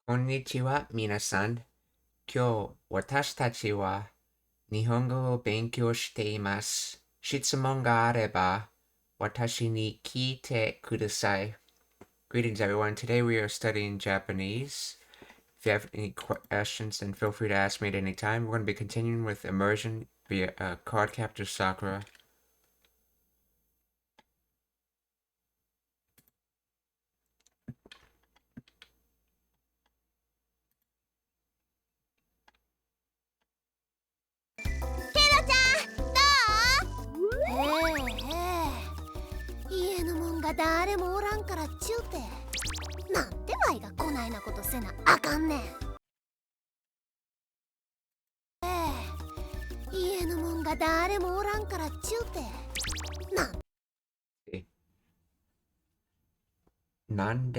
こんにちは、皆さん。今日、私たちは日本語を勉強しています。質問があれば、私に聞いてください。Greetings, everyone. Today we are studying Japanese. If you have any questions, then feel free to ask me at any time. We're going to be continuing with Immersion via Card Captor Sakura. Eh, なん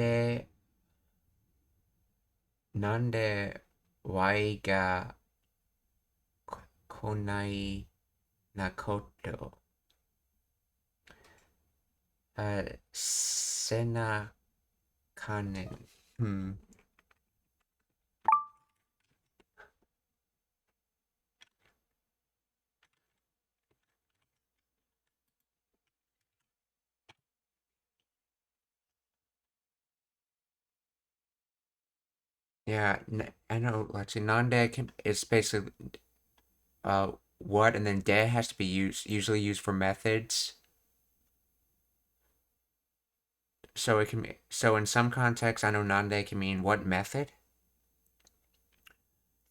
で Y が来ないなこと。背中に、Yeah, I know. Actually, nande is basically what, and then de has to be usually used for methods. So in some contexts, I know nande can mean what method.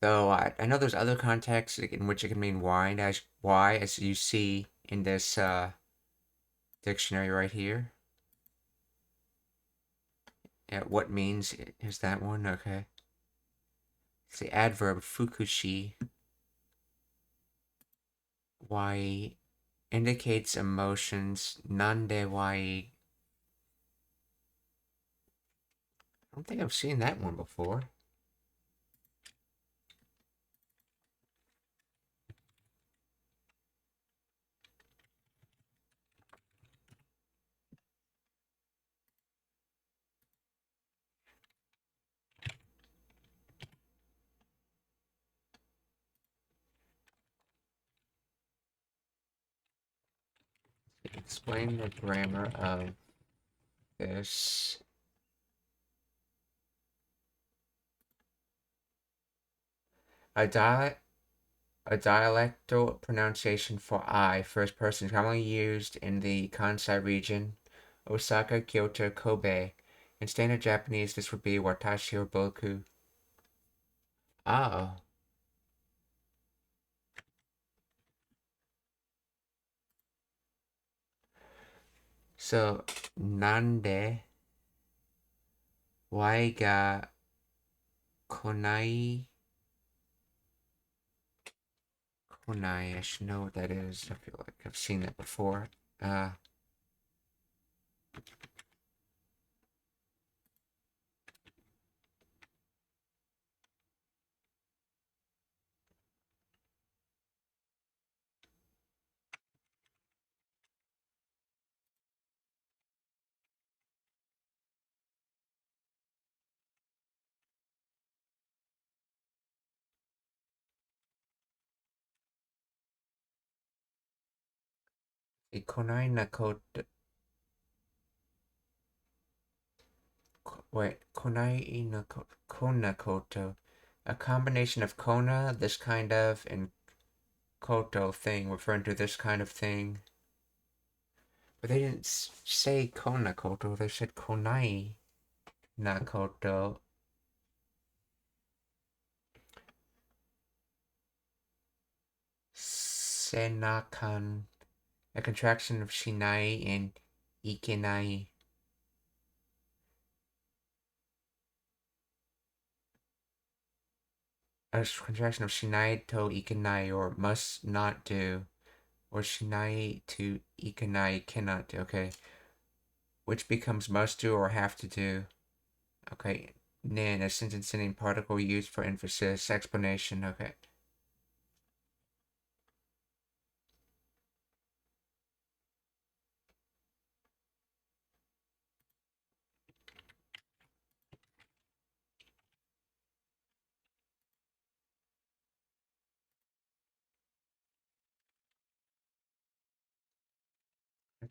Though I know there's other contexts in which it can mean why, as you see in this dictionary right here. Yeah, what means is that one? Okay. It's the adverb fukushi. Why indicates emotions. Nande why. I don't think I've seen that one before. Explain the grammar of this. A dialectal pronunciation for I, first person, commonly used in the Kansai region, Osaka, Kyoto, Kobe. In standard Japanese, this would be watashi or boku. Oh. So, nande, why ga konai. Konai, I should know what that is. I feel like I've seen that before. Konai nakoto. Wait, konai nakoto. Konakoto. A combination of kona, this kind of, and koto thing, referring to this kind of thing. But they didn't say konakoto, they said konai nakoto. Senakan, a contraction of shinai and ikenai. A contraction of shinai to ikenai, or must not do, or shinai to ikenai, cannot do. Okay, which becomes must do or have to do. Okay, nin, a sentence ending particle used for emphasis, explanation. Okay.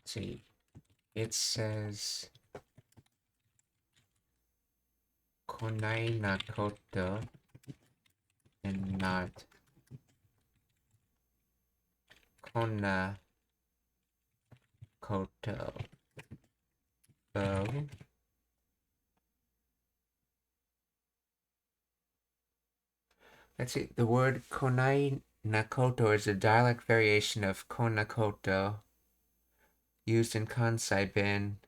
let's see. It says konai nakoto and not konna koto. So let's see. The word konai nakoto is a dialect variation of konakoto used in Kansai Ben.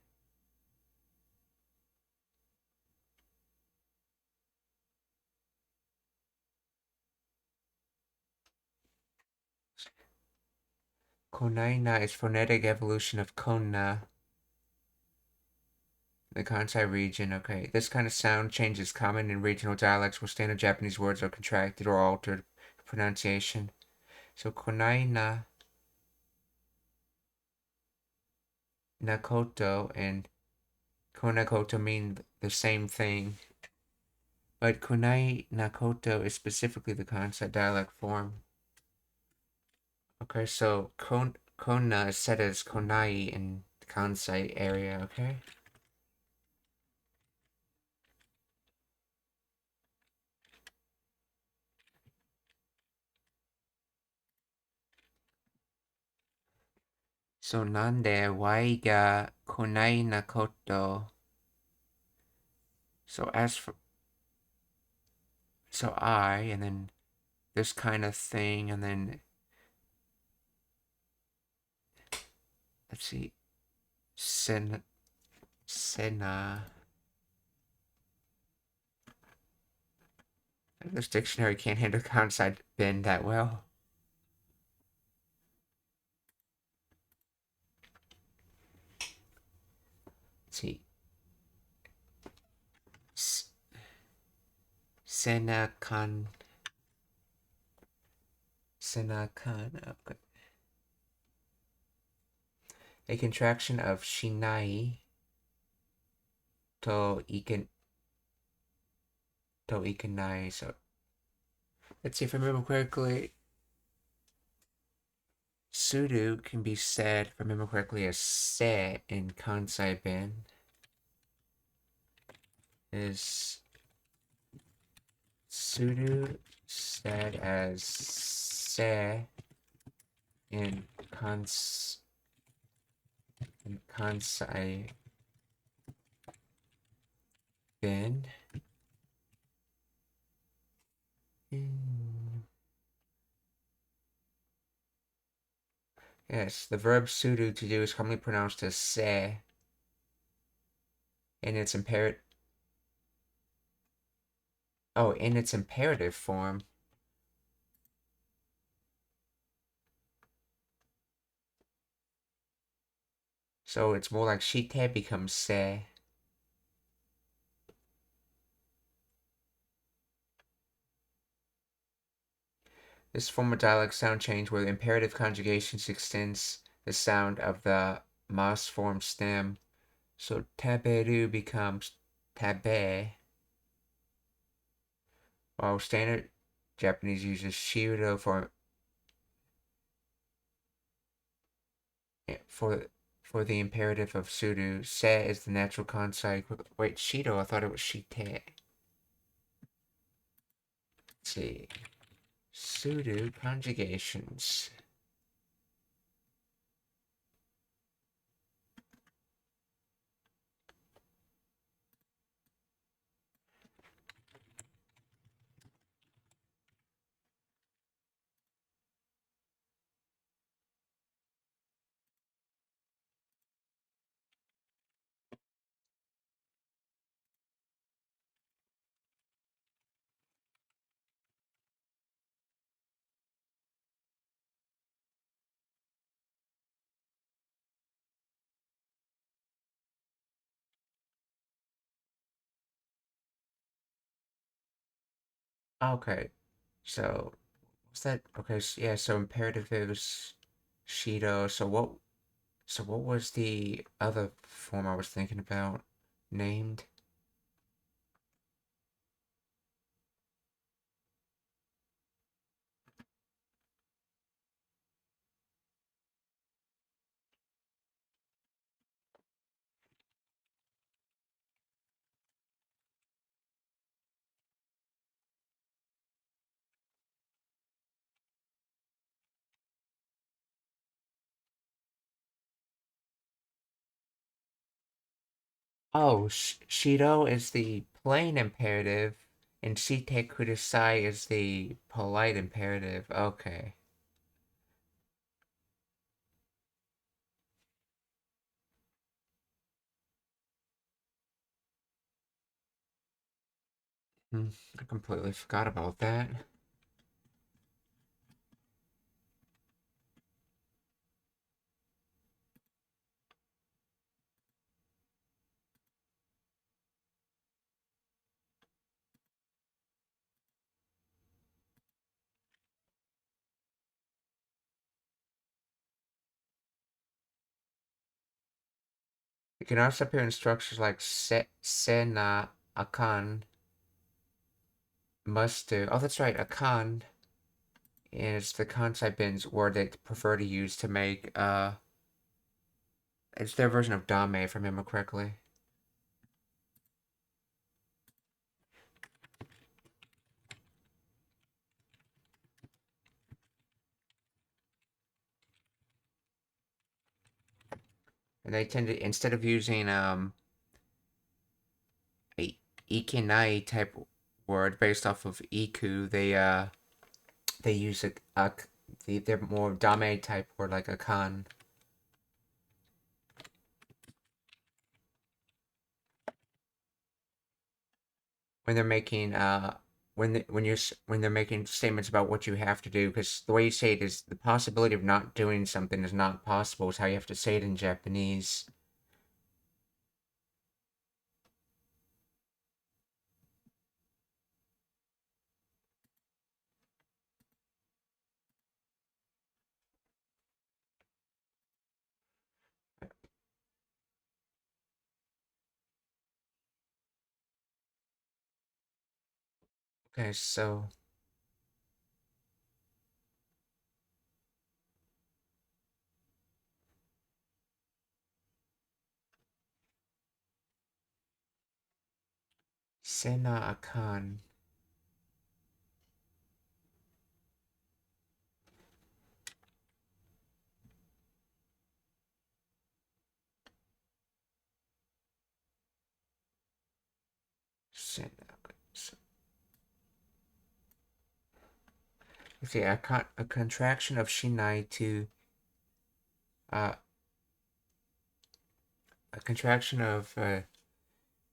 Konaina is phonetic evolution of konna. The Kansai region, okay. This kind of sound change is common in regional dialects where standard Japanese words are contracted or altered pronunciation. So konaina, nakoto, and konakoto mean the same thing. But konai nakoto is specifically the Kansai dialect form. Okay, so konna is said as konai in Kansai area, okay? So nande wai ga konai nakoto. So I, and then this kind of thing, and then let's see, sena. This dictionary can't handle Kansai Ben that well. Let's see. Senakan. Okay. A contraction of shinai to ikanai. So let's see if I remember correctly. Sudo can be said, if I remember correctly, as se in Kansai Ben. Is sudo said as se in Kansai Ben? Yes, the verb sudo to do is commonly pronounced as se in its imperative. Oh, in its imperative form. So it's more like shite becomes se. This form of dialect sound change where the imperative conjugations extends the sound of the mas form stem. So taberu becomes tabe, while standard Japanese uses shiro for the imperative of sudo. Se is the natural Kansai. Wait, shiro, I thought it was shite. Let's see. Sudo conjugations. Okay, so what's that? Okay, so, yeah, so imperative is Shido. So what was the other form I was thinking about named? Oh, Shiro is the plain imperative, and shite kudasai is the polite imperative. Okay. I completely forgot about that. It can also appear in structures like se na akan, must do. Oh, that's right, akan is the kansai bin's word they prefer to use to make it's their version of dame, if I remember correctly. And they tend to, instead of using a ikinai type word based off of iku, they use they're more dame type word like akan. When they're making when they're making statements about what you have to do, because the way you say it is the possibility of not doing something is not possible is how you have to say it in Japanese. Okay, so sena akan. Sena. Okay, a contraction of shinai to uh a contraction of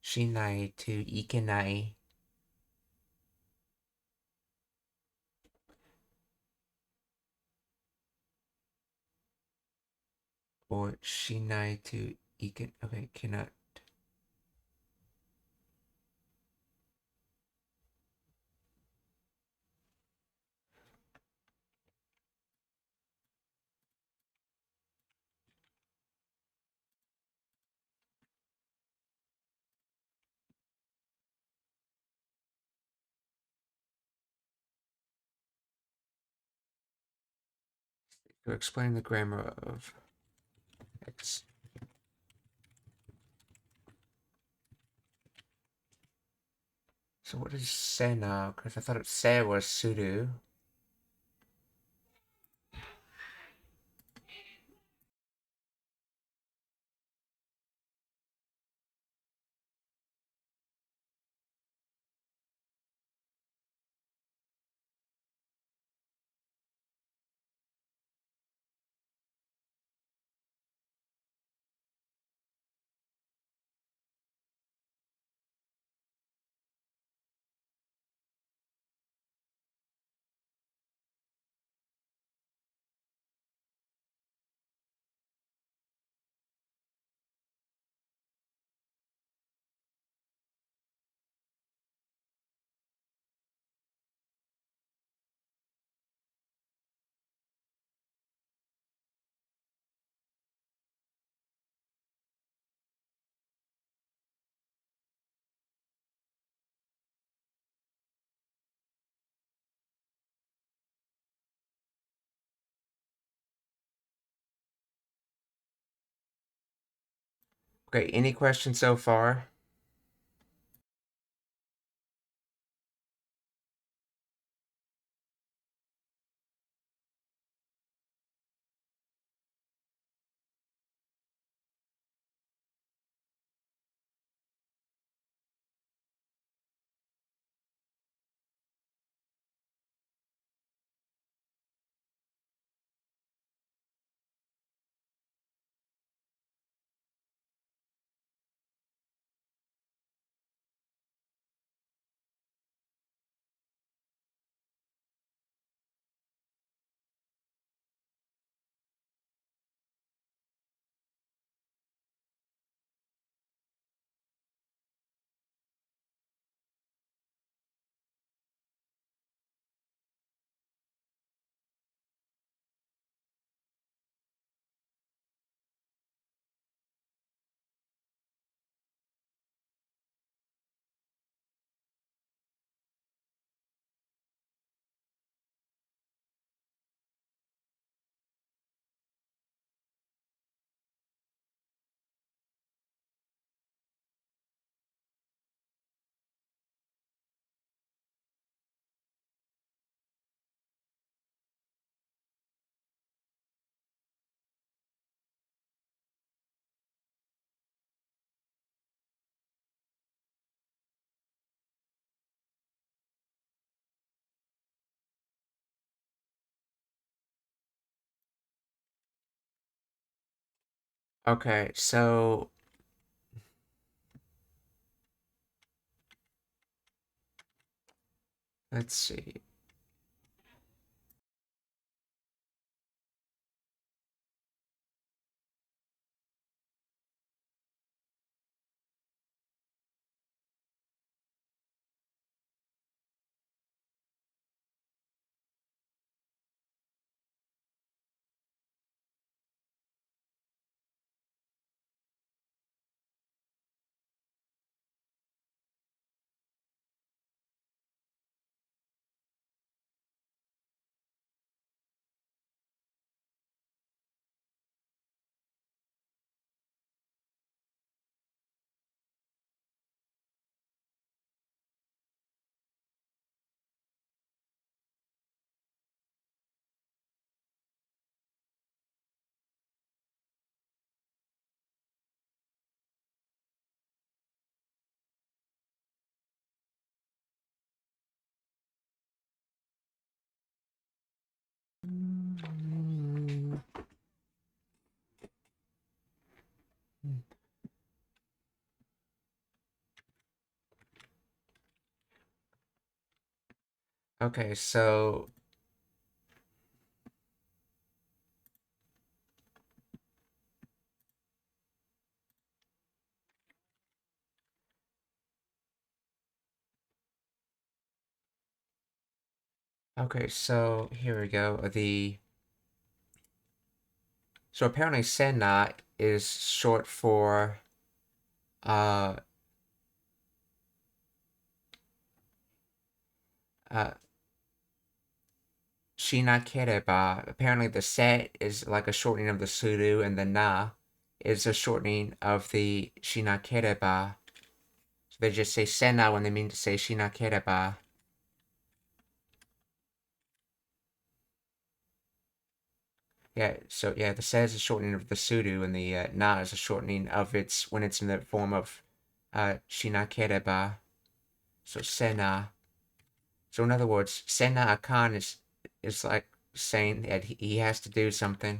shinai to ikenai, or shinai to iken. Okay, cannot. To explain the grammar of X. So what is se now? Because I thought it se was suru. Okay, any questions so far? Okay, so let's see. Okay, so here we go. So apparently Senna is short for uh uh Shinakereba. Apparently the set is like a shortening of the suru, and the na is a shortening of the Shinakereba. So they just say Senna when they mean to say Shinakereba. Yeah, so yeah, the se is a shortening of the suru, and the na is a shortening of its when it's in the form of Shinakereba. So Senna. So in other words, Senna Akan is like saying that he has to do something.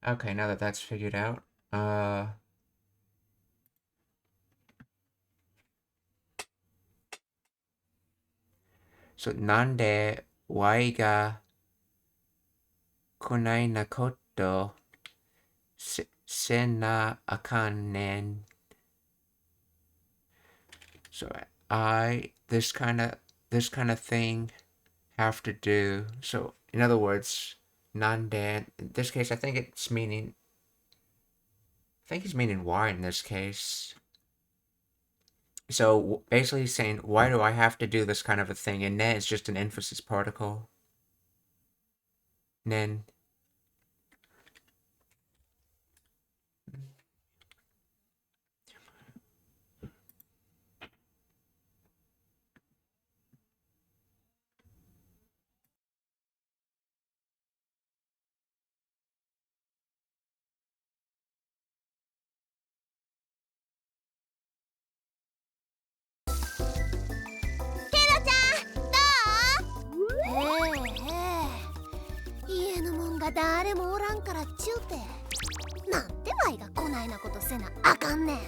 Okay, now that that's figured out, so nande wai ga konai na koto senna akanen. So this kind of thing have to do. So in other words, nande. In this case, I think it's meaning. I think it's meaning why in this case. So basically he's saying, why do I have to do this kind of a thing? And ne is just an emphasis particle. Nen.家のもんが誰もおらんからっちゅうてなんてわいがこないなことせなあかんねん。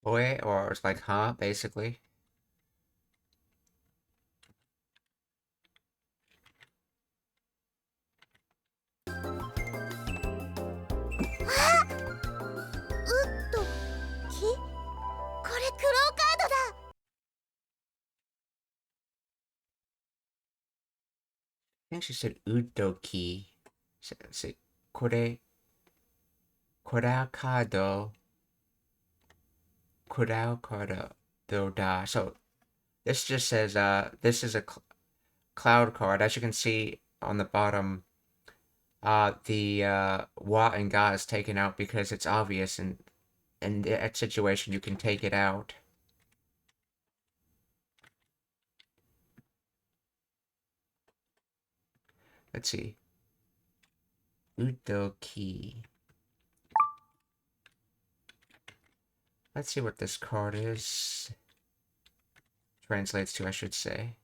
Boy, or it's like, huh, basically. I think she said udoki. So, korao kado. Korao kado do da. So This just says, this is a cloud card. As you can see on the bottom, the wa and ga is taken out because it's obvious, and in that situation you can take it out. Let's see. Udoki. Let's see what this card is. Translates to, I should say.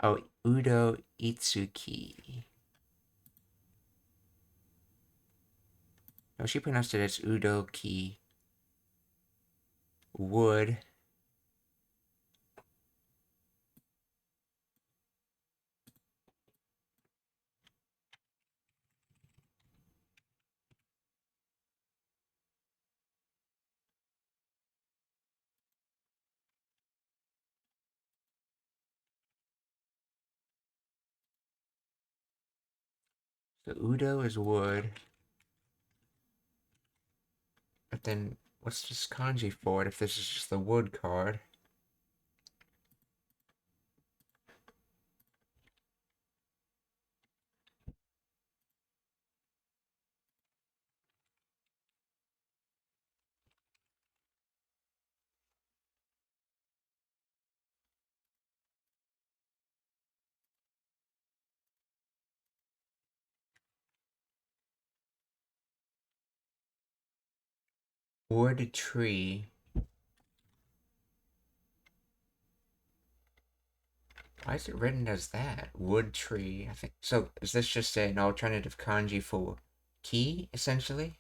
Oh, Udo Itsuki. No, she pronounced it as Udoki. Wood. So Udo is wood. But then, what's this kanji for it if this is just the wood card? Wood tree. Why is it written as that? Wood tree. I think so. Is this just an alternative kanji for key, essentially?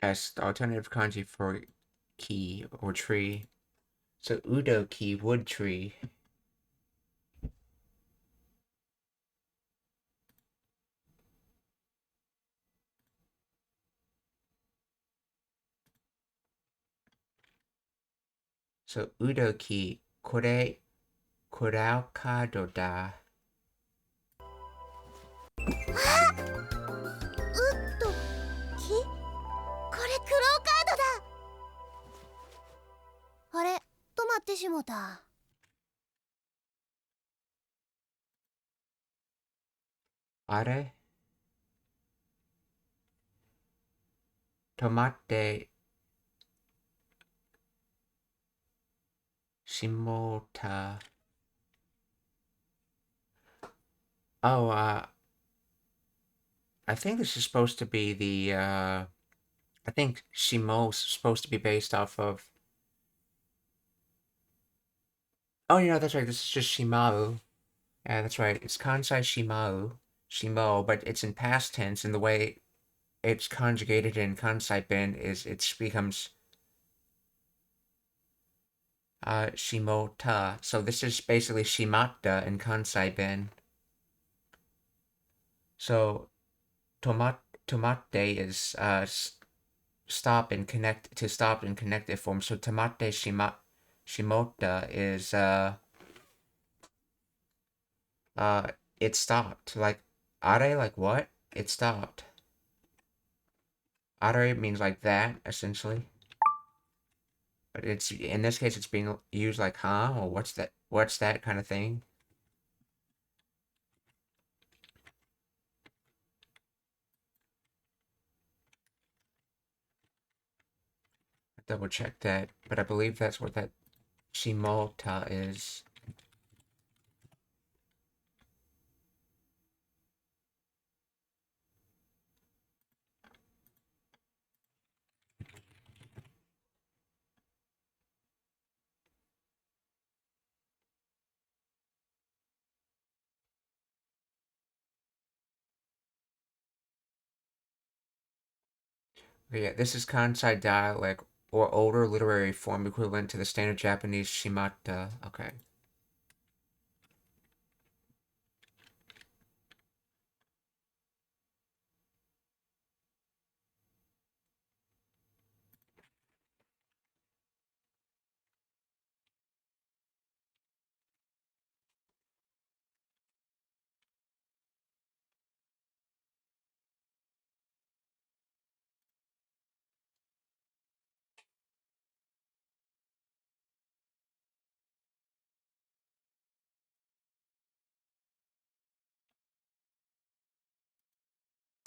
Yes, the alternative kanji for key or tree. So Udo key, wood tree. So Udo key, kore kurauka do da. ウッド木これクローカードだ。あれ、止まってしもた。あれ止まってしもた。Oh, I think this is supposed to be the, I think Shimo's supposed to be based off of... Oh, yeah, that's right, this is just Shimau. Yeah, that's right, it's Kansai Shimau, Shimo, but it's in past tense, and the way it's conjugated in Kansai Ben is it becomes Shimota. So this is basically Shimata in Kansai Ben. So tomate is stop and connect to stop and connected form. So tomate shimota is it stopped. Like are, like what? It stopped. Are means like that essentially. But it's in this case it's being used like huh or what's that? What's that kind of thing? Double check that, but I believe that's what that shimota is. Okay, yeah, this is Kansai dialect or older literary form equivalent to the standard Japanese shimata. Okay.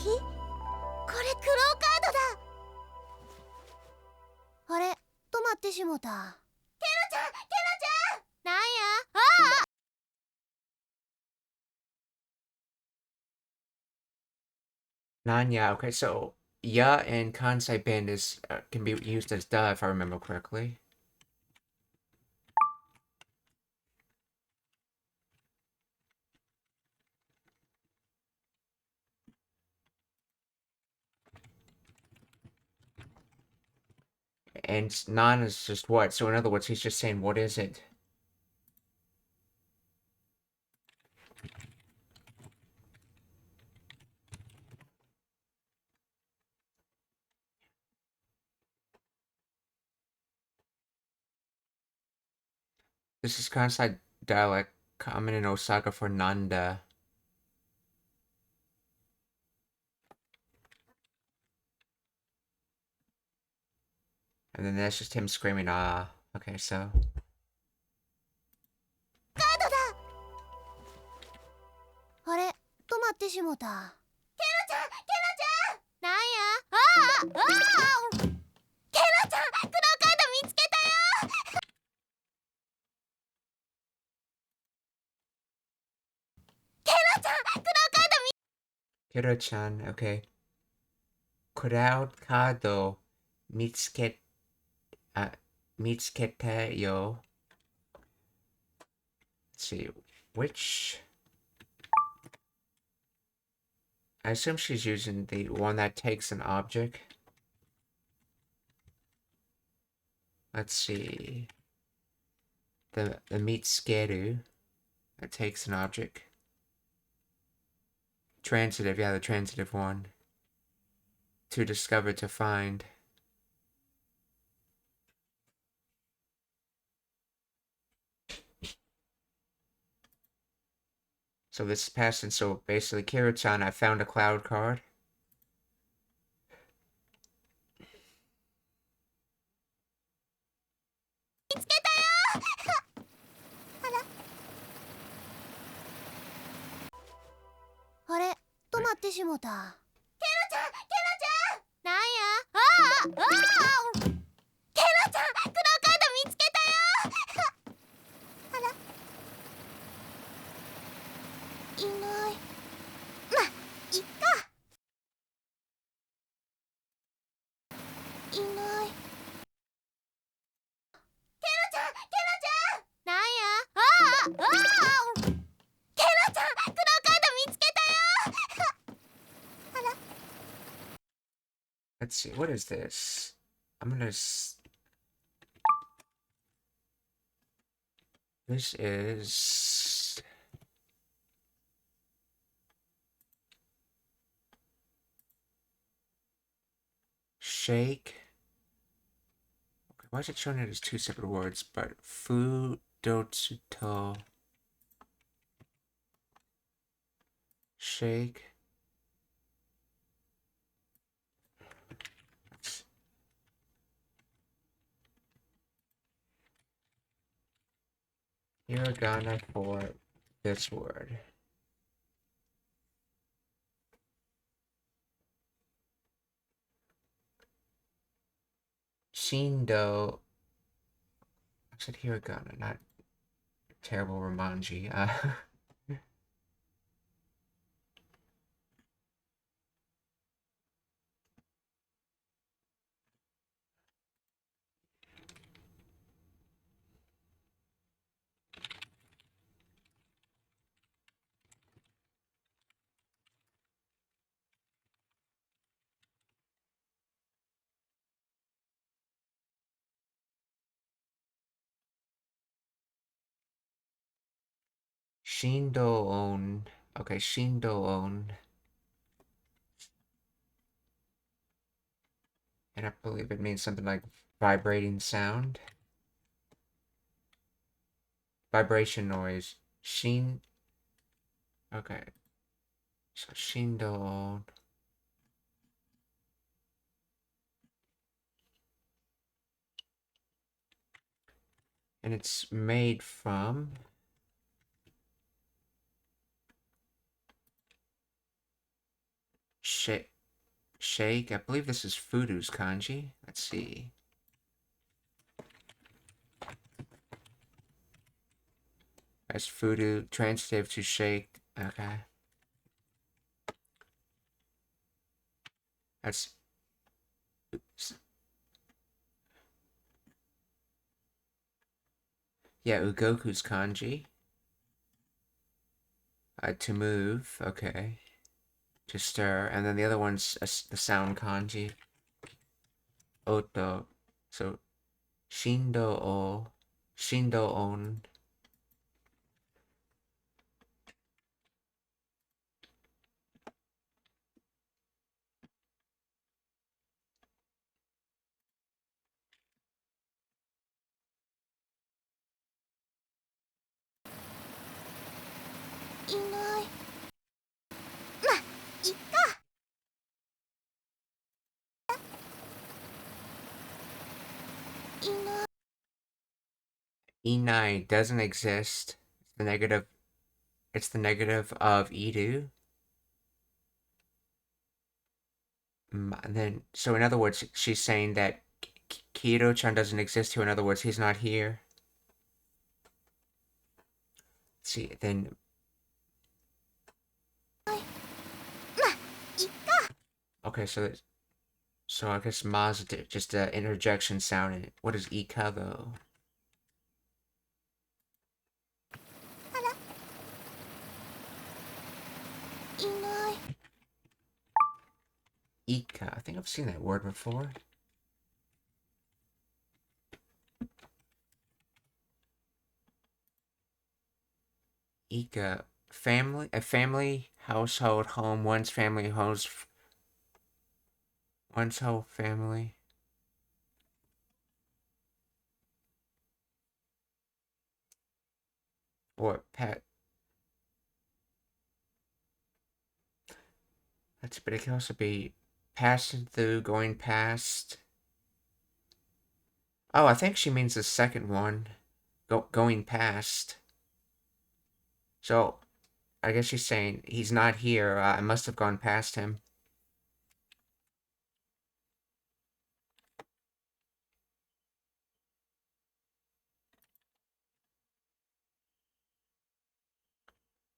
これクローカードだ。あれ、止まってしもた。ケロちゃん、なんや。Nanya. Okay, so ya in Kansai Ben is can be used as da if I remember correctly. And nan is just what? So in other words, he's just saying, what is it? This is Kansai dialect common in Osaka for Nanda. And then that's just him screaming, ah. Okay, so. カードだ。あれ、止まってしもた。ケロちゃん、なんや。ケロちゃん、クローカード見つけたよ。ケロちゃん、クローカードKiro-chan, okay. Crowd Kado Mitsketa yo. Let's see, which... I assume she's using the one that takes an object. Let's see. The Mitskeru that takes an object. Transitive, yeah, the transitive one. To discover, to find. So this is past tense, so basically, Kiro-chan, I found a cloud card. Let's see, what is this? I'm gonna... This is... Shake. Okay, why is it showing it as two separate words? But Fudotsuto. Shake. Hiragana for this word. Shindo. I said hiragana, not terrible Romanji. Shindo-on. Okay, Shindo-on. And I believe it means something like vibrating sound. Vibration noise. Shin. Okay. So Shindo-on. And it's made from... Shake. I believe this is Furu's kanji. Let's see. That's Furu. Transitive to shake. Okay. That's... Oops. Yeah, Ugoku's kanji. To move. Okay. To stir. And then the other one's the sound kanji. Oto. So, Shindo on. E9 doesn't exist. It's the negative of Edu. And then, so in other words, she's saying that Kiro-chan doesn't exist here. In other words, he's not here. Let's see, then... Okay, so I guess Ma's just an interjection sound. What is Ika, though? Ika. I think I've seen that word before. Ika. Family. A family, household, home. One's family, one's whole family. Or pet. But it can also be passing through, going past. Oh, I think she means the second one. Going past. So, I guess she's saying he's not here. I must have gone past him.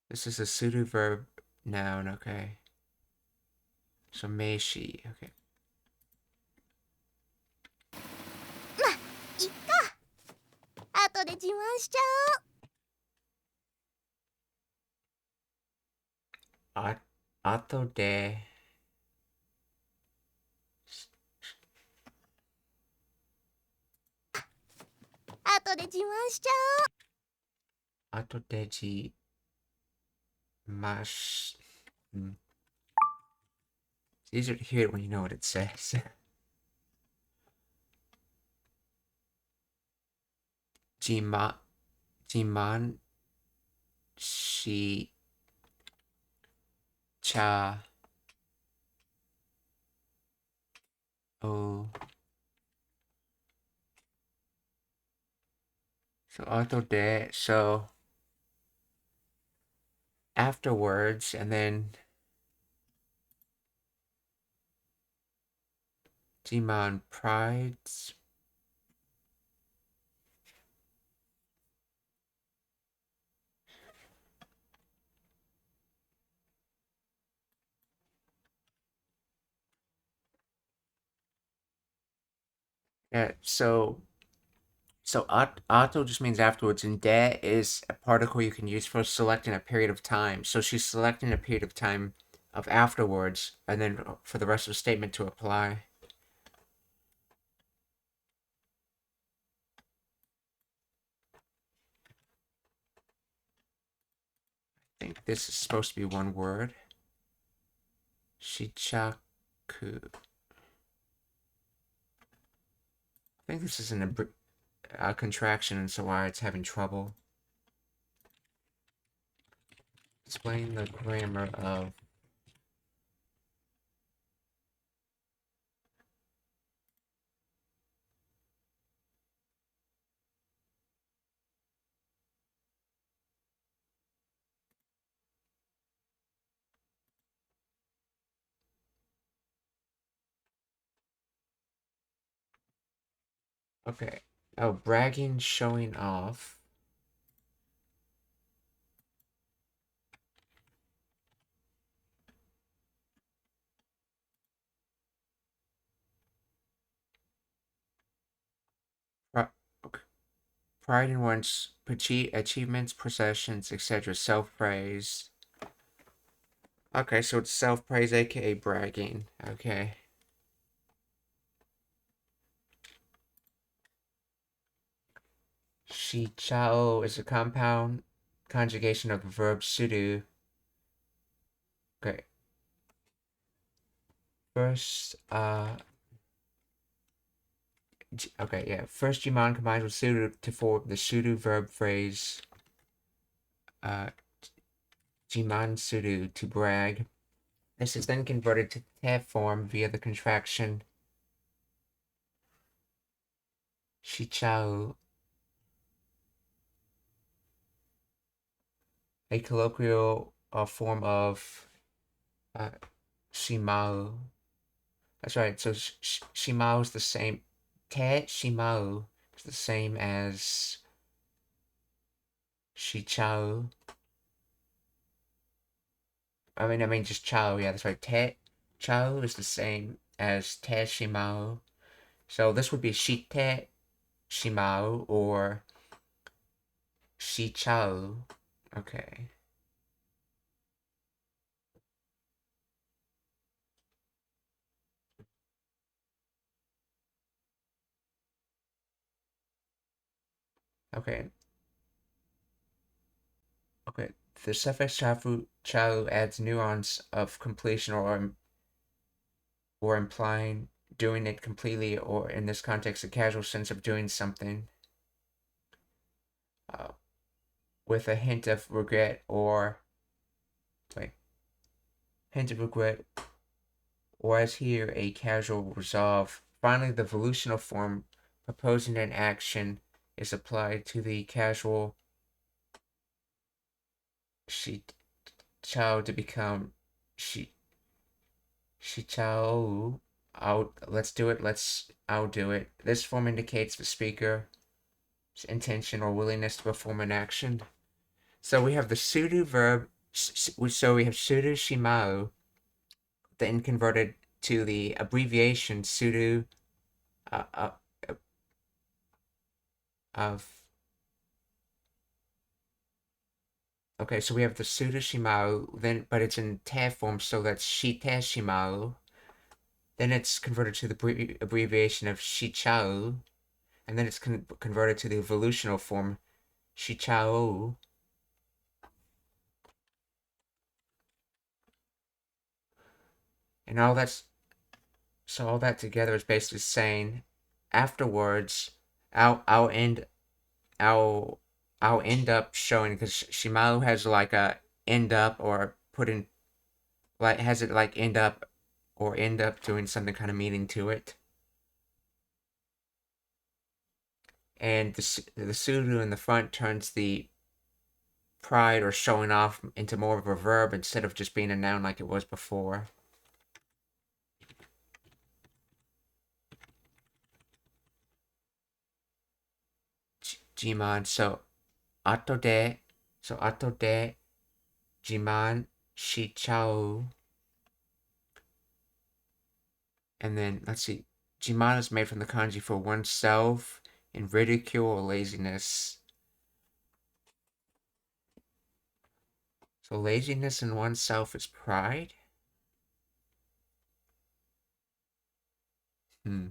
This is a pseudo verb noun, okay. So, meishi, okay. Ato de. Ato deji mash. It's easier to hear it when you know what it says. Jiman shi cha o. So auto de, so afterwards, and then Jiman prides. Yeah, so auto just means afterwards, and de is a particle you can use for selecting a period of time. So she's selecting a period of time of afterwards, and then for the rest of the statement to apply. I think this is supposed to be one word. Shichaku. I think this is a contraction, and so why it's having trouble. Explain the grammar of Okay. Oh, bragging, showing off. Okay. Pride in one's achievements, possessions, etc. Self-praise. Okay, so it's self-praise, aka bragging. Okay. Shichao is a compound conjugation of the verb sudo. Okay. First, okay, yeah. First, Jimon combines with sudo to form the sudo verb phrase, Jiman sudo, to brag. This is then converted to tab form via the contraction shichao, a colloquial form of shimao. That's right. So shimao is the same. Te shimao is the same as shichao. I mean, just chao. Yeah, that's right. Te chao is the same as te shimao. So this would be shite shimao or shichao. Okay. Okay. Okay. The suffix chao adds nuance of completion or implying doing it completely, or in this context, a casual sense of doing something. Uh, with a hint of regret or wait, hint of regret, or as here, a casual resolve. Finally, the volitional form proposing an action is applied to the casual shi chao to become shi chao. Let's do it. I'll do it. This form indicates the speaker's intention or willingness to perform an action. So we have the sudo verb. So we have sudo shimao, then converted to the abbreviation sudo uh, uh, of. Okay, so we have the sudo shimao, then but it's in te form, so that's shite shimao. Then it's converted to the abbreviation of shichao, and then it's converted to the evolutional form shichao. And all that together is basically saying afterwards I'll end I'll I'll end up showing, because Shimao has like a end up or put in, like has it like end up or end up doing something kind of meaning to it. And the sudo in the front turns the pride or showing off into more of a verb instead of just being a noun like it was before. Jiman, ato de jiman shichao. And then let's see, jiman is made from the kanji for oneself in ridicule or laziness. So laziness in oneself is pride? Hmm.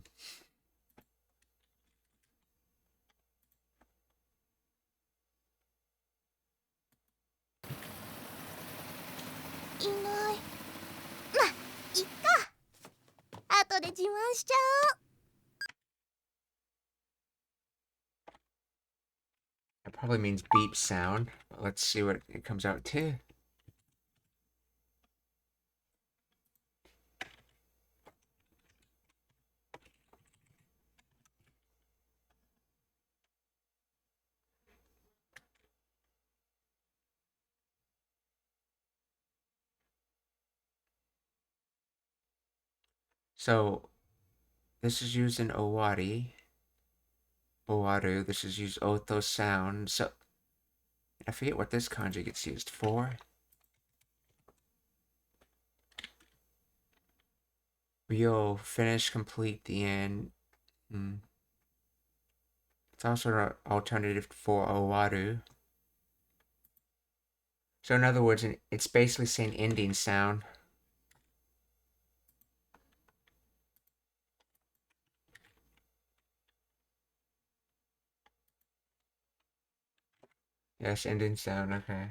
いない。ま、いっか。後で自慢しちゃおう。It probably means beep sound. But let's see what it comes out to. So this is used in Owari. owaru. This is use otho sound. So I forget what this kanji gets used for. Ryo, finish, complete, the end. It's also an alternative for owaru. So in other words, it's basically saying ending sound. Yes, ending sound, okay.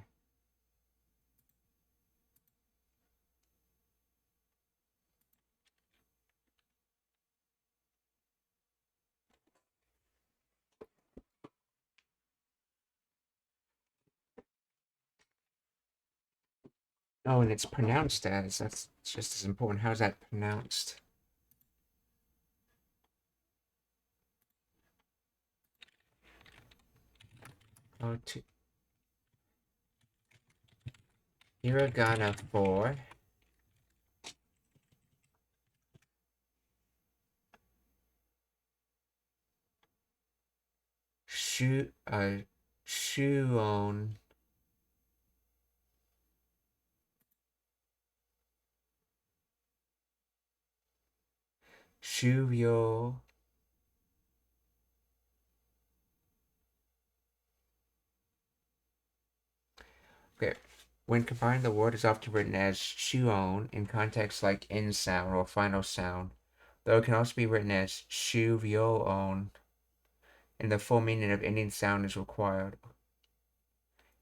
Oh, and it's pronounced as. That's just as important. How's that pronounced? Oh, to hiragana for shuon. Shuyo. Okay. When combining, the word is often written as shuon in contexts like end sound or final sound, though it can also be written as shuvyoon, and the full meaning of ending sound is required.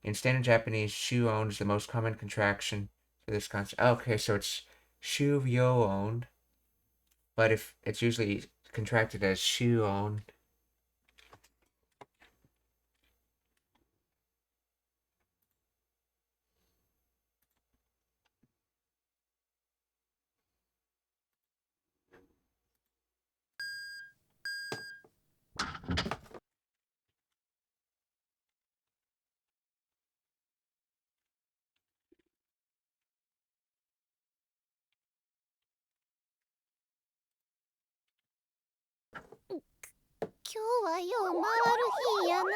In standard Japanese, shuon is the most common contraction for this concept. Okay, so it's shuvyoon, but if it's usually contracted as shuon.今日はよう回る日やな。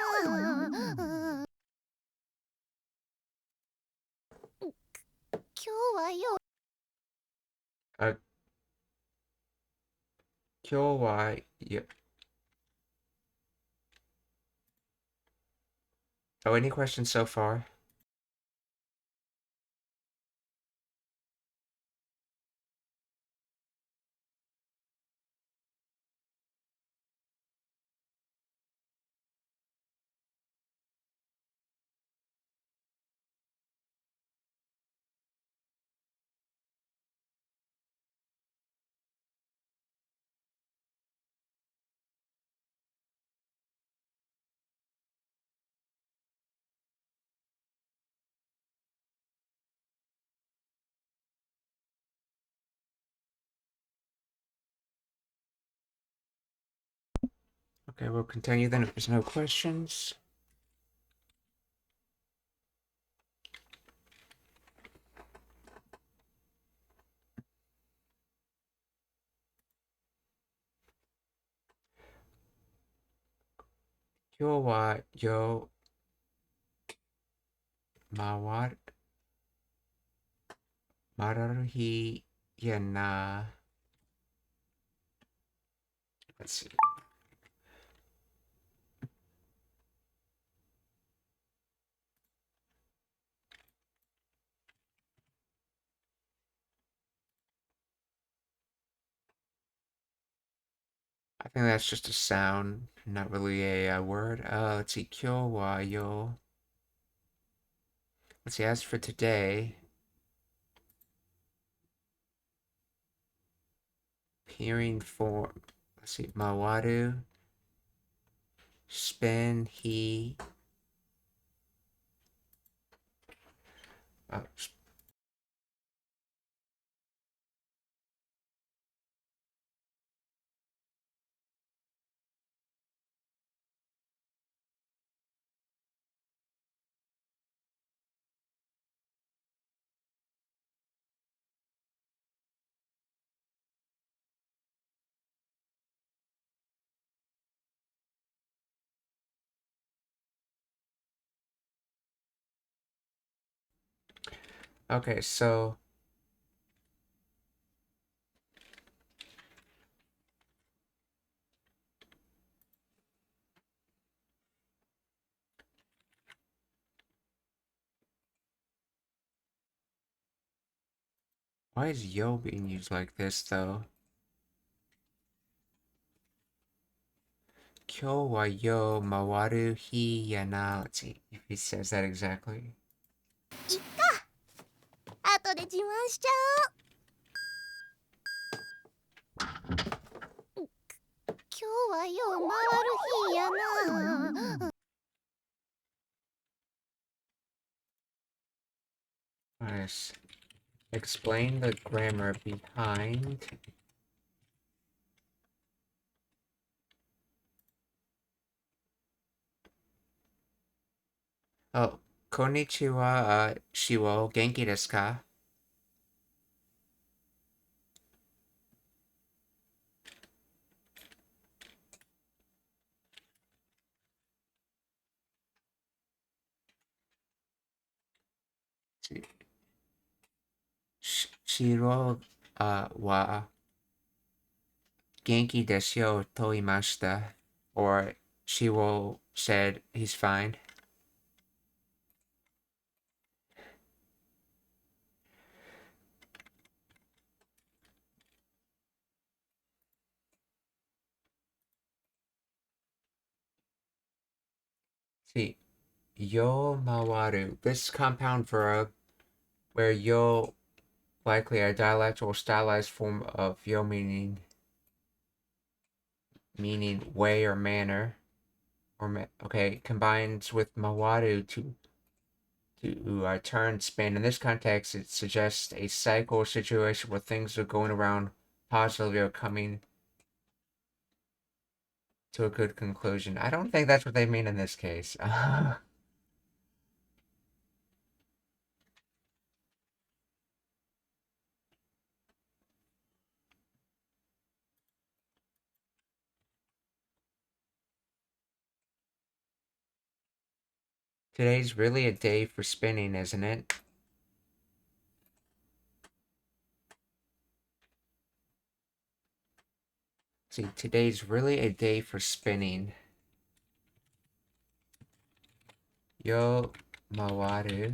今日はよう。Kyo wa. Oh, any questions so far? Okay, we'll continue then if there's no questions. Kyo wa yo mararu hi ya na. Let's see. I think that's just a sound, not really a word. Let's see. Kyo wa yo. Let's see. As for today, appearing form. Let's see. Mawaru. Spin he. Okay, so why is yo being used like this though? Kyo wa yo mawaru hi ya na. Let's see if he says that exactly. いっか、後で自慢しちゃおう。今日はよう回る日やな。Nice. Explain the grammar behind. Oh, konnichiwa, shiwo, genki desu ka? Shiro, wa genki desu yo to imashita. Or Shiwo said he's fine. See, yo mawaru. This compound verb where yo likely a dialect or stylized form of yo meaning way or manner or okay combines with mawaru to turn spin. In this context, it suggests a cycle or situation where things are going around positively or coming to a good conclusion. I don't think that's what they mean in this case. Today's really a day for spinning, isn't it? See, today's really a day for spinning. Yo mawaru.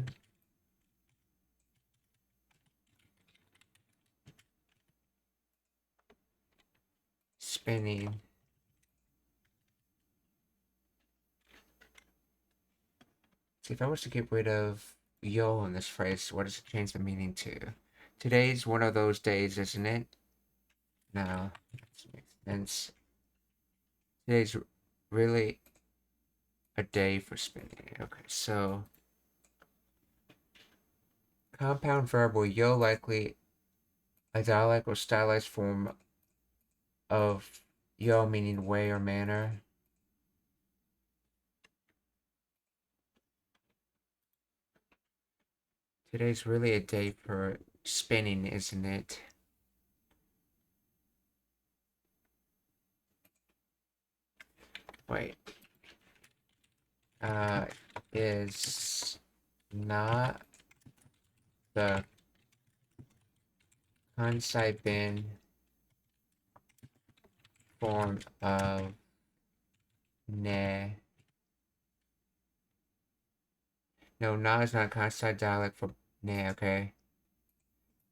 Spinning. See, if I was to get rid of yo in this phrase, what does it change the meaning to? Today's one of those days, isn't it? No, that makes sense. Today's really a day for spinning. Okay, so compound verb will yo likely a dialect or stylized form of yo meaning way or manner. Today's really a day for spinning, isn't it? Wait. Is not the Kansai bin form of ne. No, na is not Kansai dialect for ne, okay.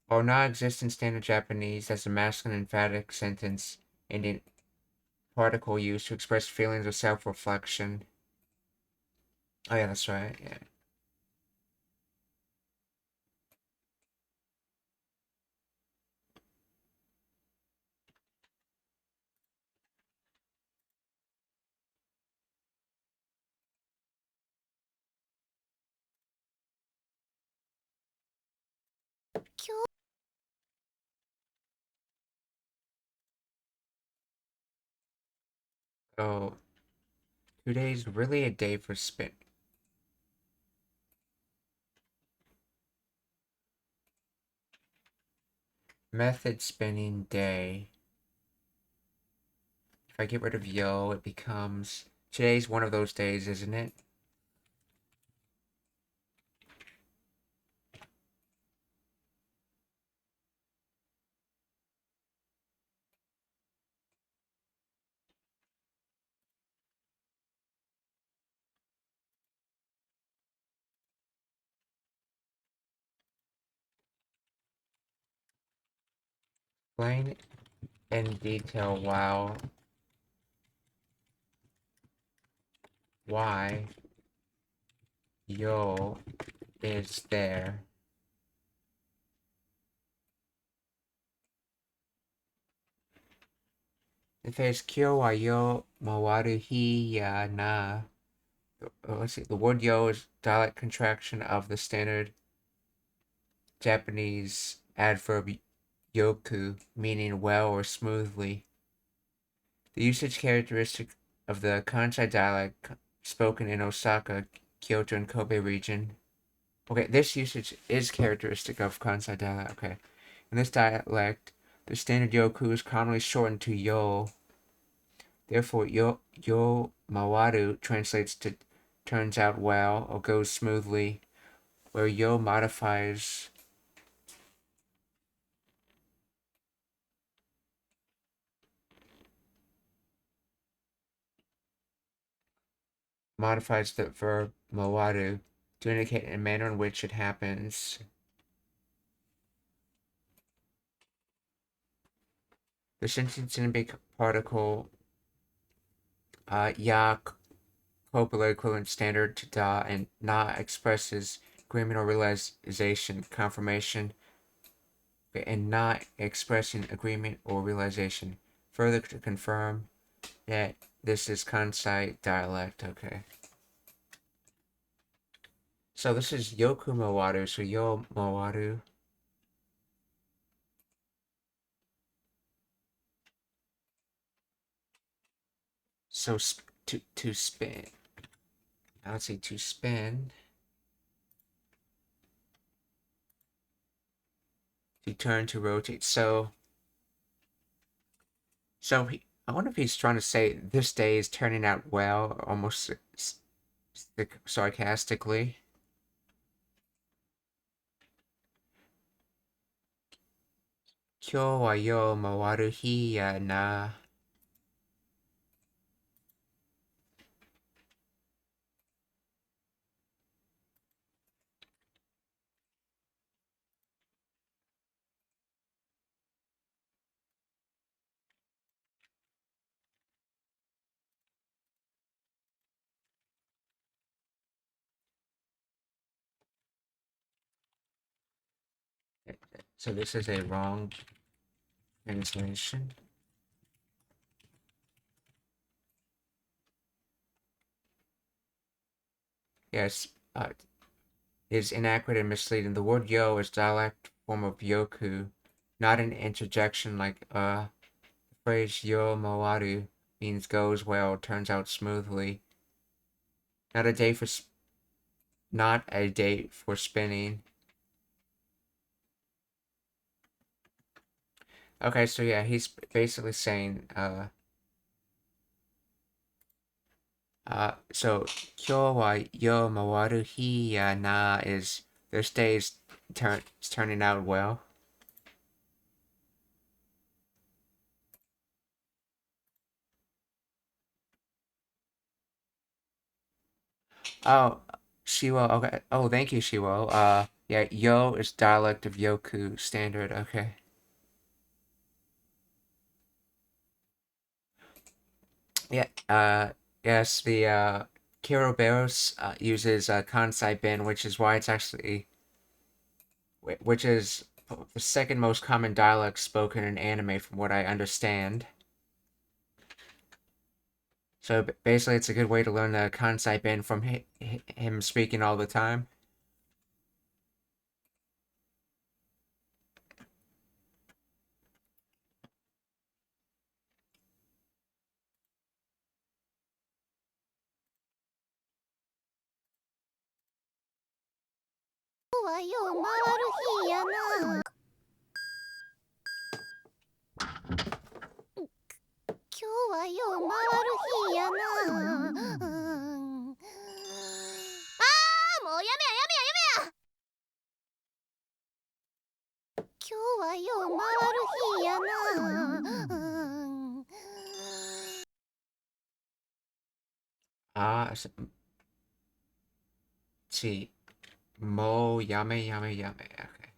Or na exists in standard Japanese as a masculine emphatic sentence and in particle used to express feelings of self-reflection. Oh yeah, that's right, yeah. So today's really a day for spin. Method spinning day. If I get rid of yo, it becomes today's one of those days, isn't it? Explain in detail why yo is there. If it's kyo wa yo mawaru hi ya na. Let's see, the word yo is dialect contraction of the standard Japanese adverb yoku, meaning well or smoothly. The usage characteristic of the Kansai dialect spoken in Osaka, Kyoto, and Kobe region. Okay, this usage is characteristic of Kansai dialect. Okay. In this dialect, the standard yoku is commonly shortened to yo. Therefore, yo mawaru translates to turns out well or goes smoothly, where yo modifies the verb mawaru to indicate a manner in which it happens. The sentence synonym particle ya copular equivalent standard to da and na expresses agreement or realization, confirmation, and not expressing agreement or realization. Further to confirm that this is Kansai dialect. Okay. So this is yoku mawaru, so yo mawaru. So to spin. I would say to spin. To turn, to rotate. So I wonder if he's trying to say this day is turning out well, almost sarcastically. Kyo wa yo mawaru hi ya na. So this is a wrong translation. Yes, is inaccurate and misleading. The word yo is dialect form of yoku, not an interjection like the phrase yo mawaru means goes well, turns out smoothly. Not a day for spinning. Okay, so yeah, he's basically saying so kyo wa yo mawaru hi ya na is this day is turning out well. Oh, Shiwo, okay. Oh, thank you, Shiwo. Yeah, yo is dialect of yoku standard, okay. Yeah, yes, the Kiroberos uses Kansai bin, which is why it's actually, which is the second most common dialect spoken in anime, from what I understand. So basically, it's a good way to learn the Kansai bin from him speaking all the time.はよ回る日やな。今日はよ回る日やな。もうやめややめややめや。今日はよ回る日やな。See, mo yame yame yame. Okay.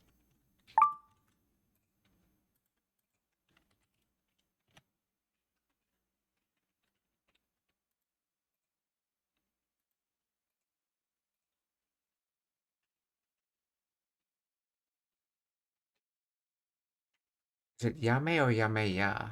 Is it Yame or Yameya?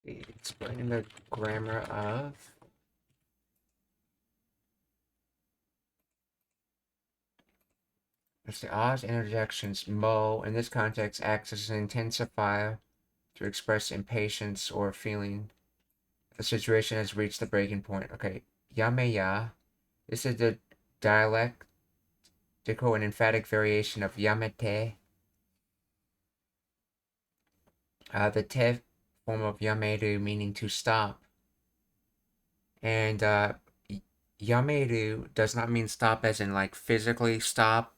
Explaining the grammar of. It's the Oz interjections. Mo, in this context, acts as an intensifier to express impatience or feeling. The situation has reached the breaking point. Okay. Yameya. This is the dialectical and emphatic variation of yamete. The te form of yameru meaning to stop. And yameru does not mean stop as in like physically stop.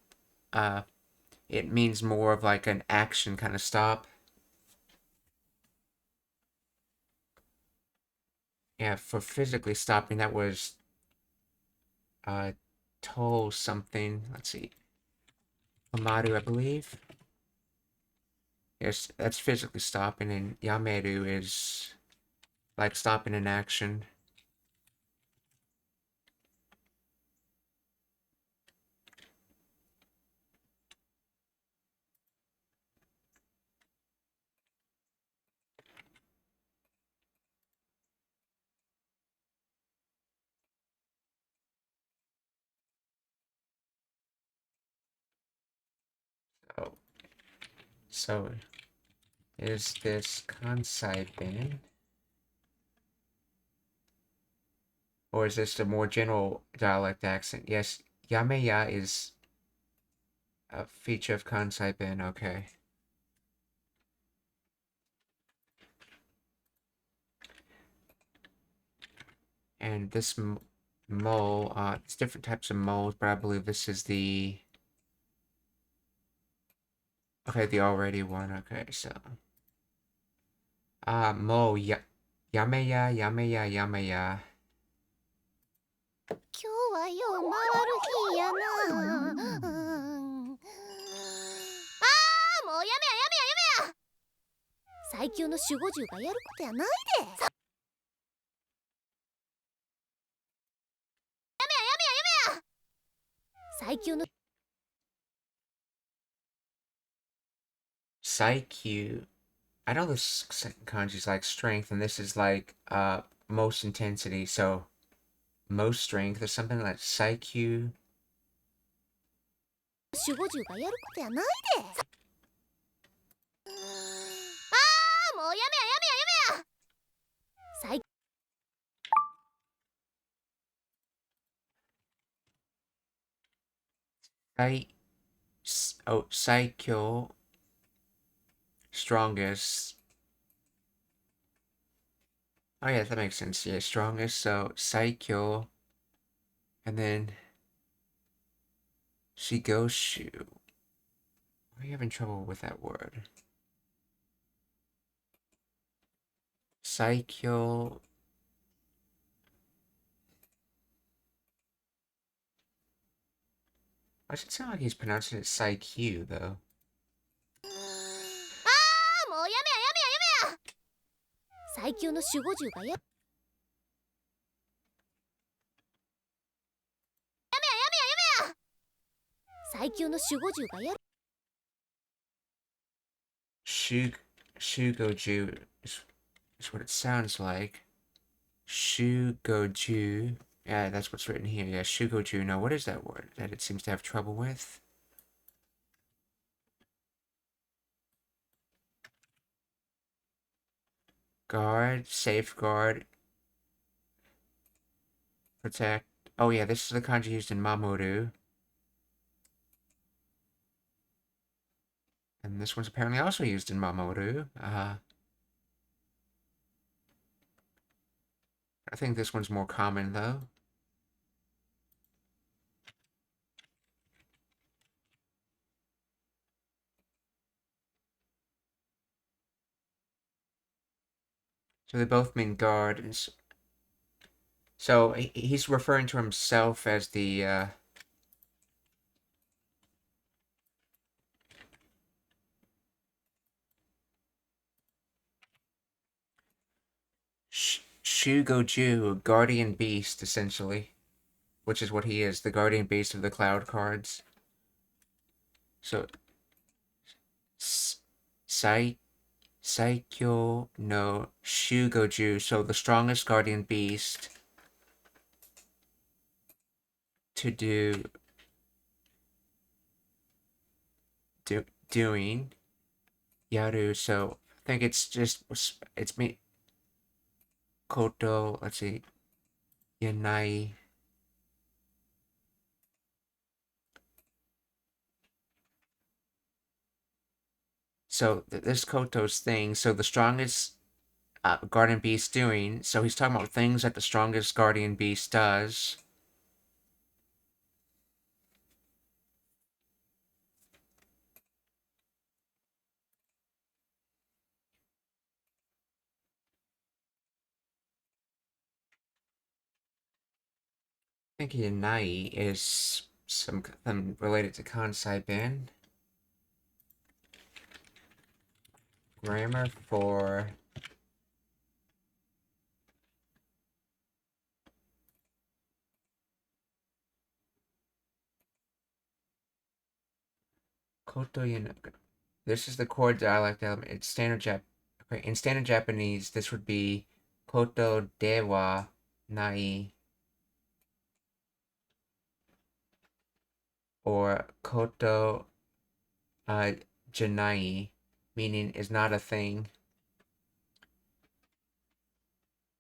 It means more of like an action kind of stop. Yeah, for physically stopping, that was to something. Let's see. Amaru, I believe. Yes, that's physically stopping, and yameru is like stopping an action. So is this Kansai bin? Or is this a more general dialect accent? Yes, yameya is a feature of Kansai bin, okay. And this mo, it's different types of moles, but I believe this is the... Okay, the already one, okay, so... mo, yameya, yameya, yameya. 今日はよう回る日やな。もうやめややめややめや。最強の守護獣がやることやないで。やめややめややめや。最強の Psyche. I know this kanji is like strength, and this is like most intensity, so most strength or something like Psyche. 守護獣がやることやないで。もうやめややめややめや。最 Psycho. Strongest. Oh yeah, that makes sense. Yeah, strongest. So Psycho. And then Shigoshu. Are you having trouble with that word? Psycho. Why does it sound like he's pronouncing it Psyche, though? もうやめややめややめや。最強の守護獣がややめややめややめや。最強の守護獣がやる。Shugoju is what it sounds like. Shugoju. Yeah, that's what's written here. Yeah, Shugoju. Now, what is that word that it seems to have trouble with? Guard, safeguard, protect. Oh yeah, this is the kanji used in Mamoru. And this one's apparently also used in Mamoru. I think this one's more common, though. So they both mean guard. So he's referring to himself as the Shugoju, guardian beast, essentially. Which is what he is, the guardian beast of the cloud cards. So, Sai Saikyo no Shugoju, so the strongest guardian beast to doing Yaru. So I think it's me Koto. Let's see, Yanai. So this Koto's thing. So the strongest guardian beast doing. So he's talking about things that the strongest guardian beast does. I think Yanai is something related to Kansai Ben. Grammar for Koto Yanai. This is the core dialect element. It's okay, in standard Japanese, this would be Koto dewa nai or Koto janai, meaning is not a thing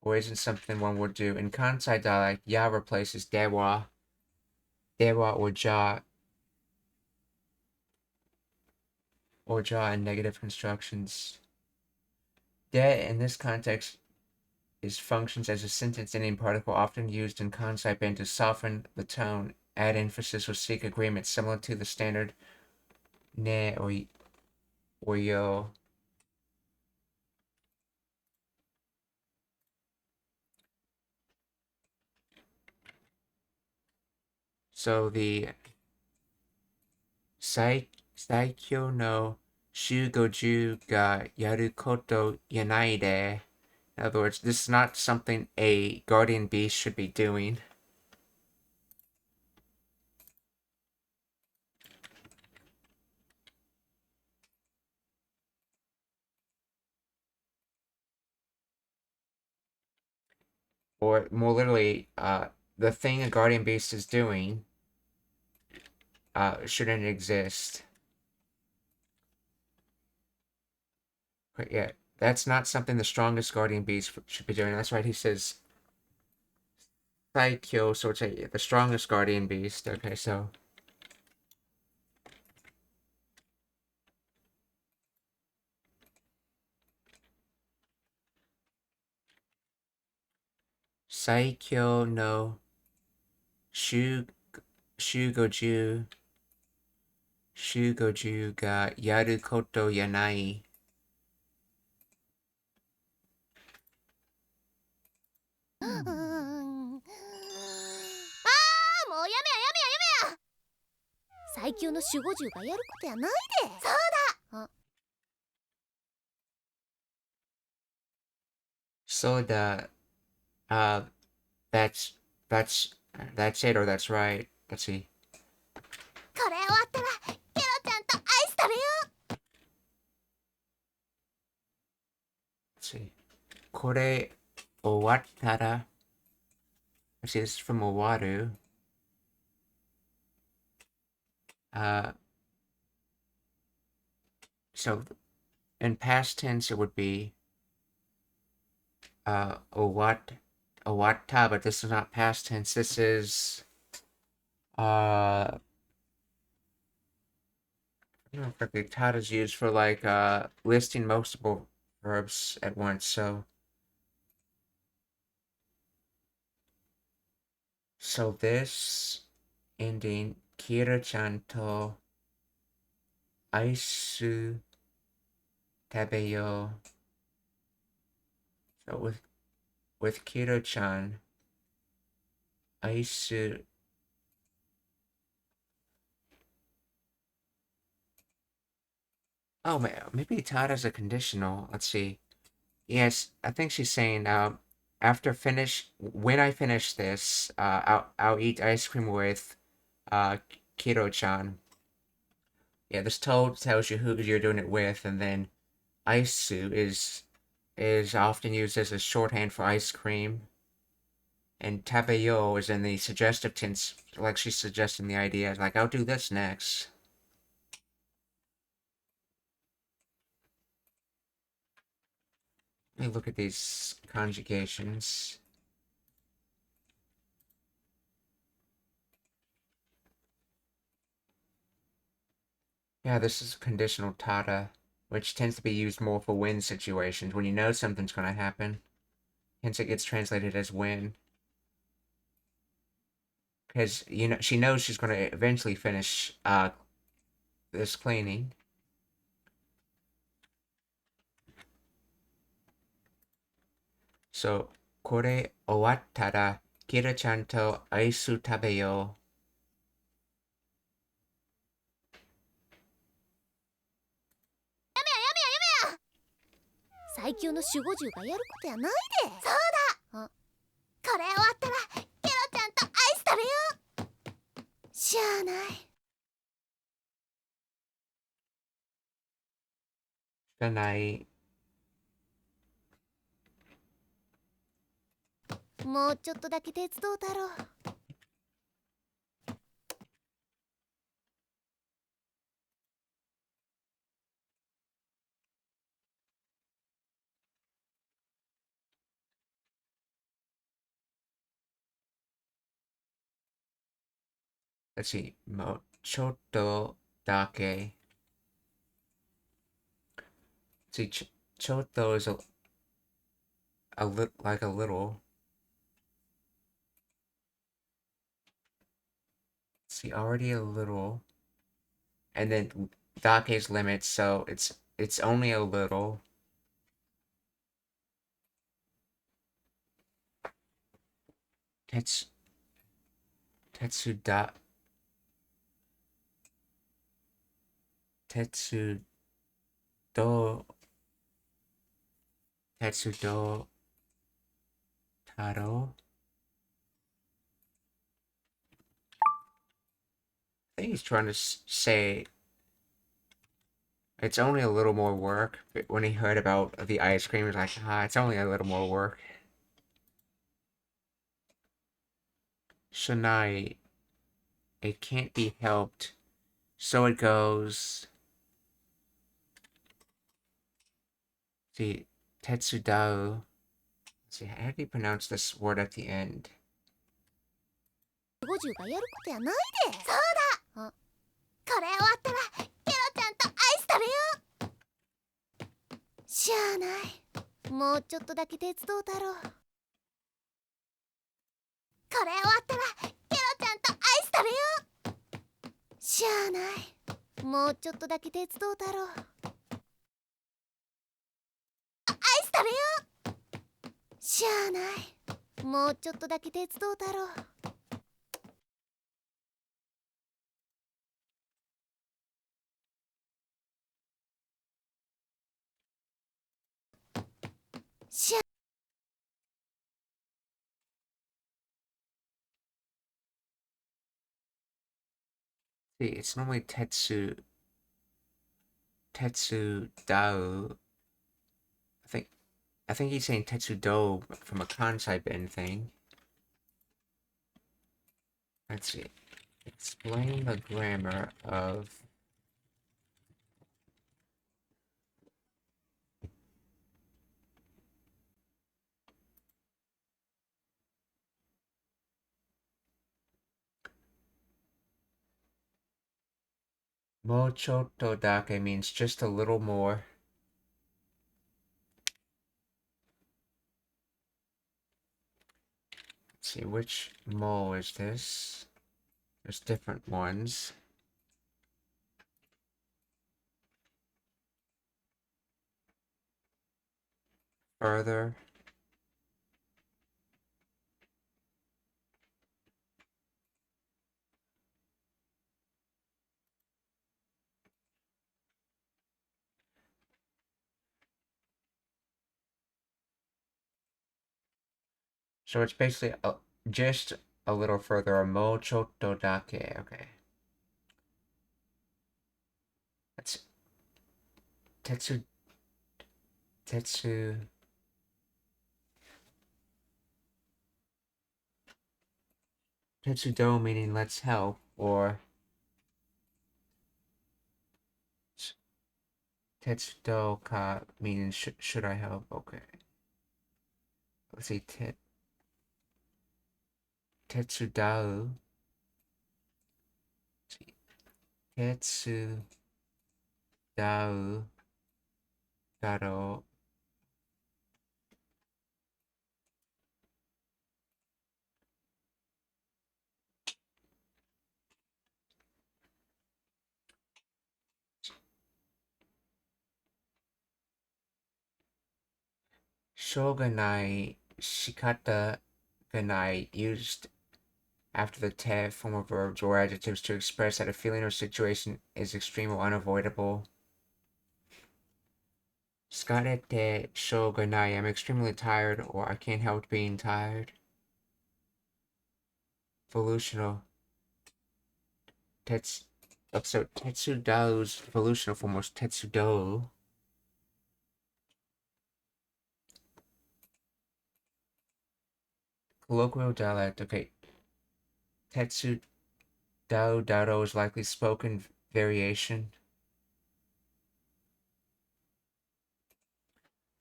or isn't something one would do. In Kansai dialect, ya replaces dewa or ja in negative constructions. De in this context is functions as a sentence-ending particle often used in Kansai Ben to soften the tone, add emphasis, or seek agreement, similar to the standard ne or yo. So the Saikyo no Shugoju ga yaru koto yanai de. In other words, this is not something a guardian beast should be doing. Or more literally, the thing a guardian beast is doing shouldn't exist. But yeah, that's not something the strongest guardian beast should be doing. That's right, he says Saikyo, so it's the strongest guardian beast. Okay, so Saikyo no Shugoju ga yaru koto yanai. うーんあーもうやめやめややめややめや最強の守護獣がやることやないでそうだあ So that's that's that's it or that's right. Let's see. これ終わったらケロちゃんとアイス食べよう Let's see. これ終わったら let's see, this is from Owaru. So in past tense it would be owata, but this is not past tense. This is I don't know if the tat is used for like listing multiple verbs at once. So this ending Kira-chan to aisu tabeyo So with Kiro-chan, Aisu. Oh, maybe Tada's a conditional. Let's see. Yes, I think she's saying when I finish this, I'll eat ice cream with Kiro-chan. Yeah, this tells you who you're doing it with, and then Aisu is often used as a shorthand for ice cream. And tabeyo is in the suggestive tense, like she's suggesting the idea, like, I'll do this next. Let me look at these conjugations. Yeah, this is conditional tada, which tends to be used more for when situations, when you know something's going to happen. Hence it gets translated as when. Because, you know, she knows she's going to eventually finish this cleaning. So, これ終わったら、キラちゃんとアイス食べよ最強の守護獣がやることやないで。そうだ。これ終わったらケロちゃんとアイス食べよう。しゃあない。う。じゃない。もうちょっとだけ手伝うたろう。Let's see. もうちょっとだけ。See, ちょっと is like a little. See, already a little. And then dake's limit, so it's only a little. Tetsuda Tetsudo Tetsudo Taro. I think he's trying to say it's only a little more work. But when he heard about the ice cream, he's like, it's only a little more work. Shanai, it can't be helped. So it goes. See, Tetsudao. See, how do you pronounce this word at the end? 守護獣がやることやないで。そうだ。これ終わったらケロちゃんとアイス食べよう。しゃあない。もうちょっとだけ手伝うたろう。これ終わったらケロちゃんとアイス食べよう。しゃあない。もうちょっとだけ手伝うたろう。アイス食べよう。しゃあない。もうちょっとだけ手伝うたろう。しゃ See, it's normally Tetsudao. I think he's saying Tetsudo from a Kansai Ben thing. Let's see. Explain the grammar of Mochoto dake means just a little more. Let's see, which mo is this? There's different ones. Further. So it's basically just a little further. Mo chotto dake. Okay. That's Tetsu. Tetsudo meaning let's help, or Tetsudo ka meaning should I help? Okay. Let's see. Tetsudau. Tetsudau daro. Shogunai shikata ganai used after the te form of verbs or adjectives to express that a feeling or situation is extreme or unavoidable. Skarete shogunai, I'm extremely tired, or I can't help being tired. Volutional. So Tetsudou's volutional form was Tetsudou. Colloquial dialect. Okay. Tetsudou Dado is likely spoken variation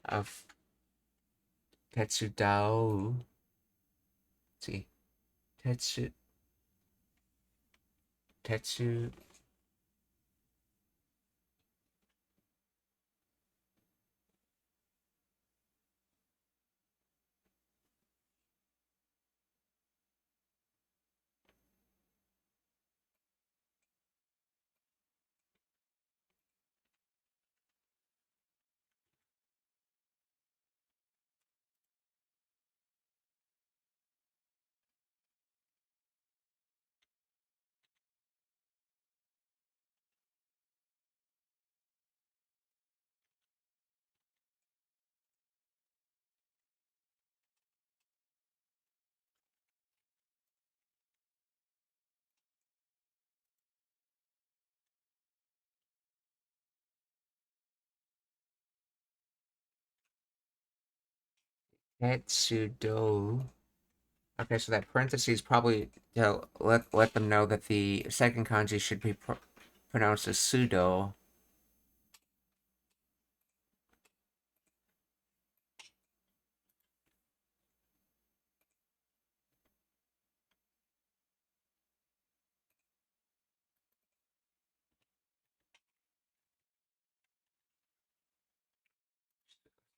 of Tetsudou. Let's see. Tetsu. Tetsudo. Okay, so that parentheses probably let them know that the second kanji should be pronounced as pseudo.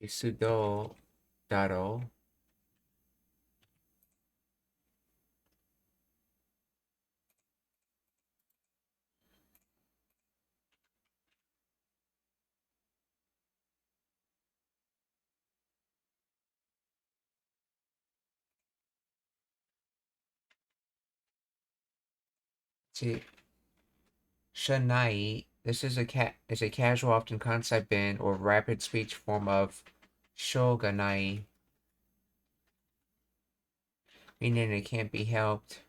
Pseudo daro. See, shanai. This is a casual, often kansai bin or rapid speech form of shogunai, meaning it can't be helped.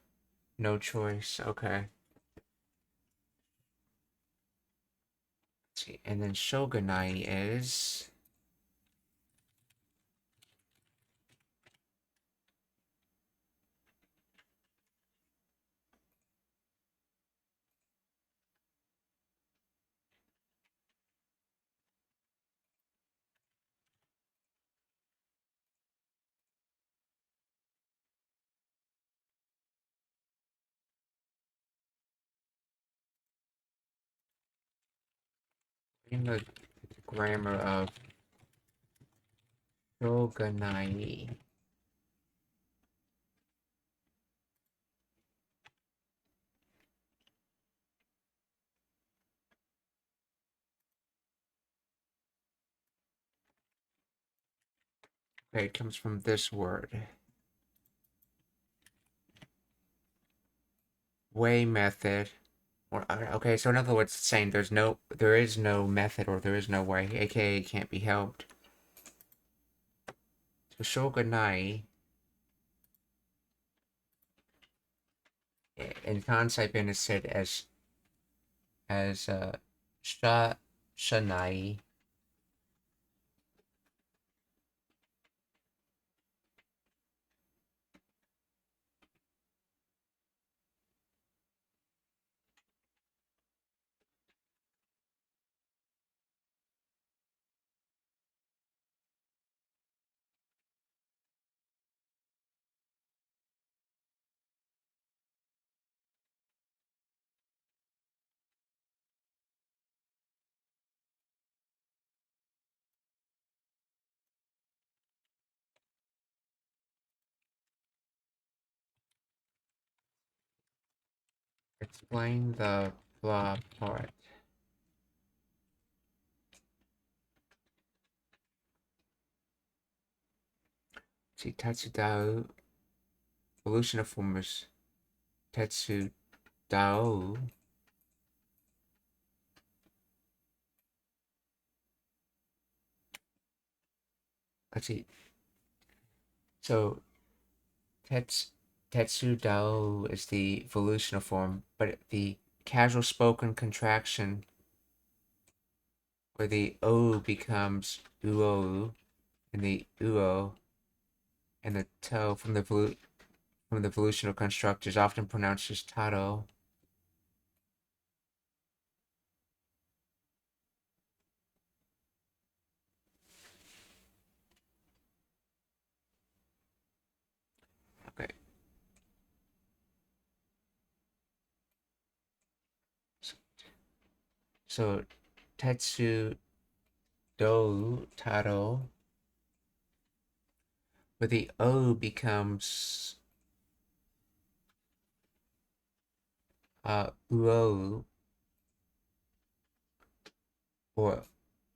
No choice. Okay. Let's see, and then shogunai is in the grammar of shogunai. Okay, it comes from this word. Way method. Or okay, so in other words, it's saying there is no method or there is no way, aka it can't be helped. So shogunai in Kansai is said as shanai. Explain the blah part. See, Tatsudao, evolution of formers. Tatsudao. Let's see. So, Tatsudao is the evolutional form, but the casual spoken contraction where the O becomes uo, and the uo and the to from the evolutional construct is often pronounced as taro. Okay. So Tetsu do taro, where the O becomes uo or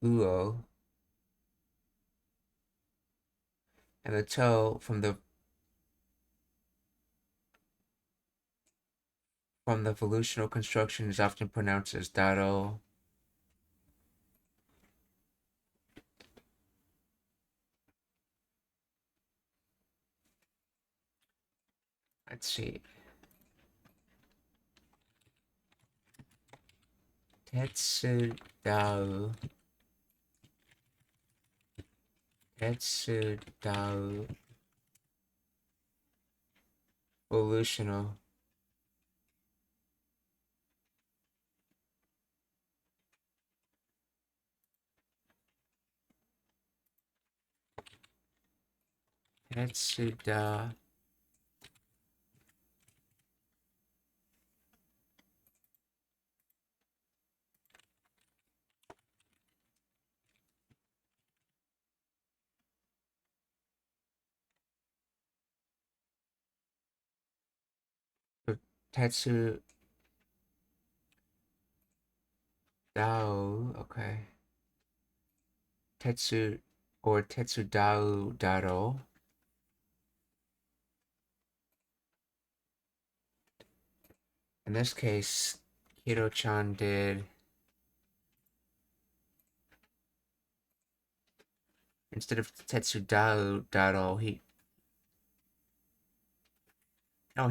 uo, and the to from the evolutional construction is often pronounced as daro. Let's see. Tetsu dao. Tetsu dao. Evolutional. Tetsu da. Tetsu Dao, okay. Tetsu or Tetsu Dao Daro. In this case, Hiro-chan did, instead of Tetsu Dao Daro, he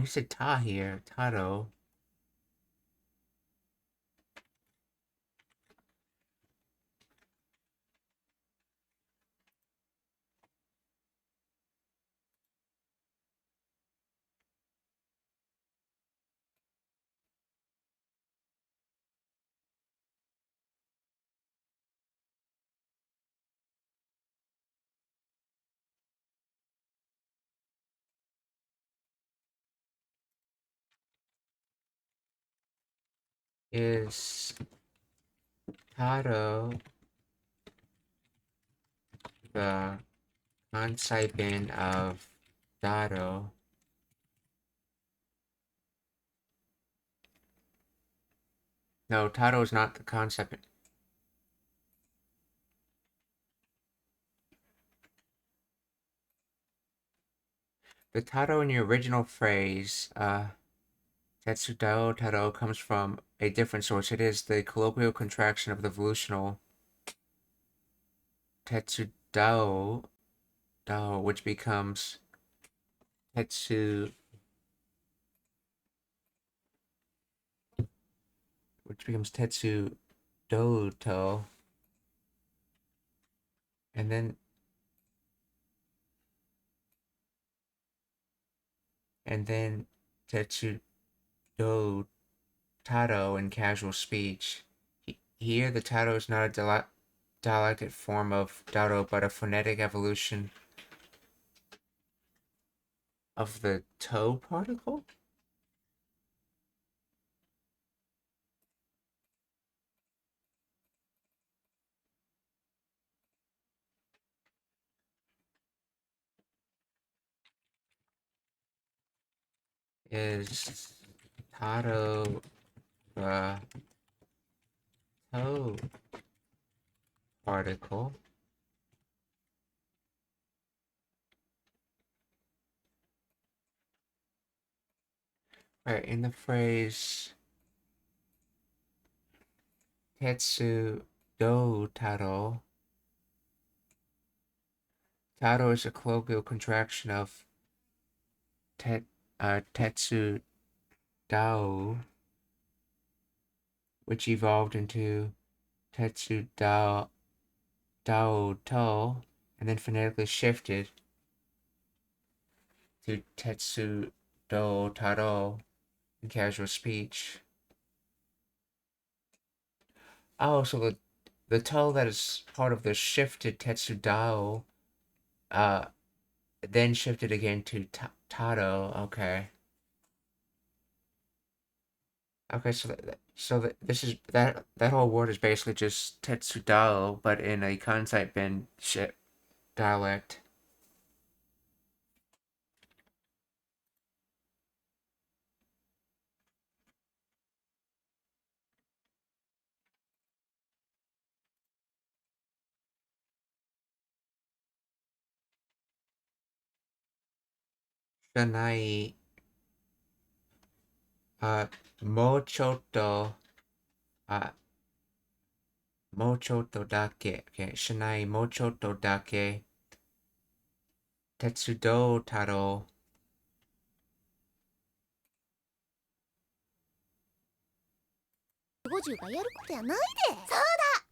said Ta here, Taro. Is Taro the Kansai bin of Daro? No, Taro is not the concept. The Taro in the original phrase, Tetsu Dao Taro, comes from a different source. It is the colloquial contraction of the evolutional Tetsu Dao, which becomes Tetsu which becomes Tetsu Doto. And then Tetsu Do Taro in casual speech. Here, the Taro is not a dialectic form of Daro, but a phonetic evolution of the to particle? Is Taro the to particle? Right, in the phrase Tetsu Do Taro, Taro is a colloquial contraction of Tetsu Dao, which evolved into Tetsu Dao To, and then phonetically shifted to Tetsu Do Taro in casual speech. Oh, so the to that is part of the shifted Tetsu Dao, then shifted again to Taro. Okay. Okay, this is that whole word is basically just Tetsudao, but in a Kansai Ben dialect. Shanai, uh, mochoto, uh, mochoto dake. Okay, Shanai mochoto dake. Tetsudo taro. 50がやることやないで。そう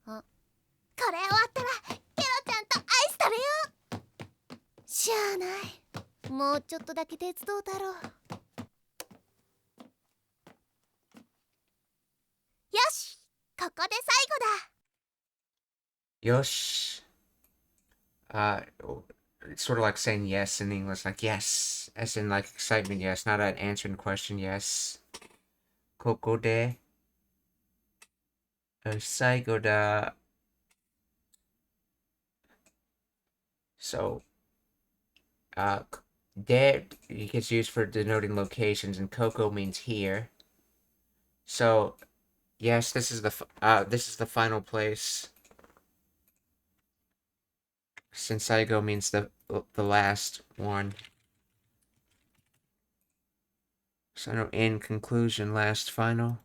だ。これ終わったらケロちゃんとアイス食べよう。しゃあない。もうちょっとだけ手伝うたろう。よし、ここで最後だ。Yosh. It's sort of like saying yes in English, like yes, as in like excitement, yes, not an answering question, yes. Koko de. Saigo da. So, there it gets used for denoting locations, and Koko means here. So, yes, this is the final place. Since Saigo means the last one. So, no, in conclusion, last final.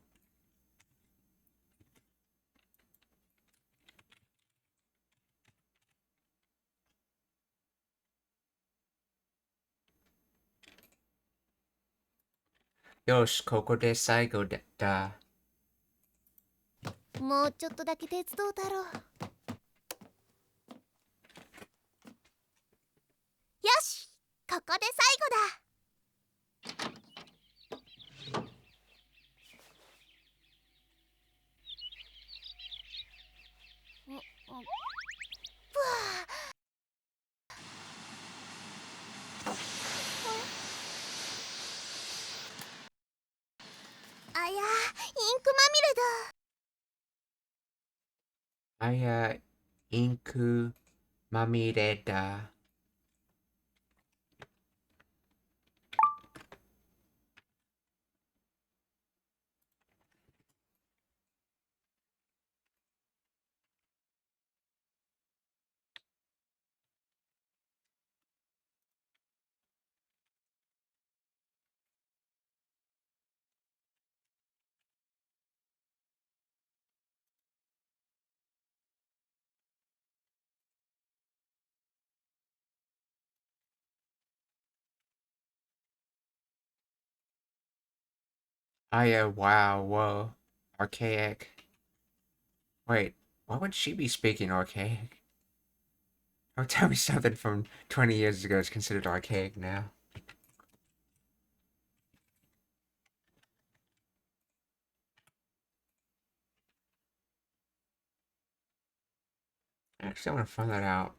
Yosh, Koko de Saigo da. もうちょっとだけ手伝うたろう。よし、ここで最後だ。ふわあ、あや、インクまみれだ。Aya, inku mamire da. Aya, wow, whoa. archaic. Wait, why would she be speaking archaic? Don't tell me something from 20 years ago is considered archaic now. Actually, I want to find that out.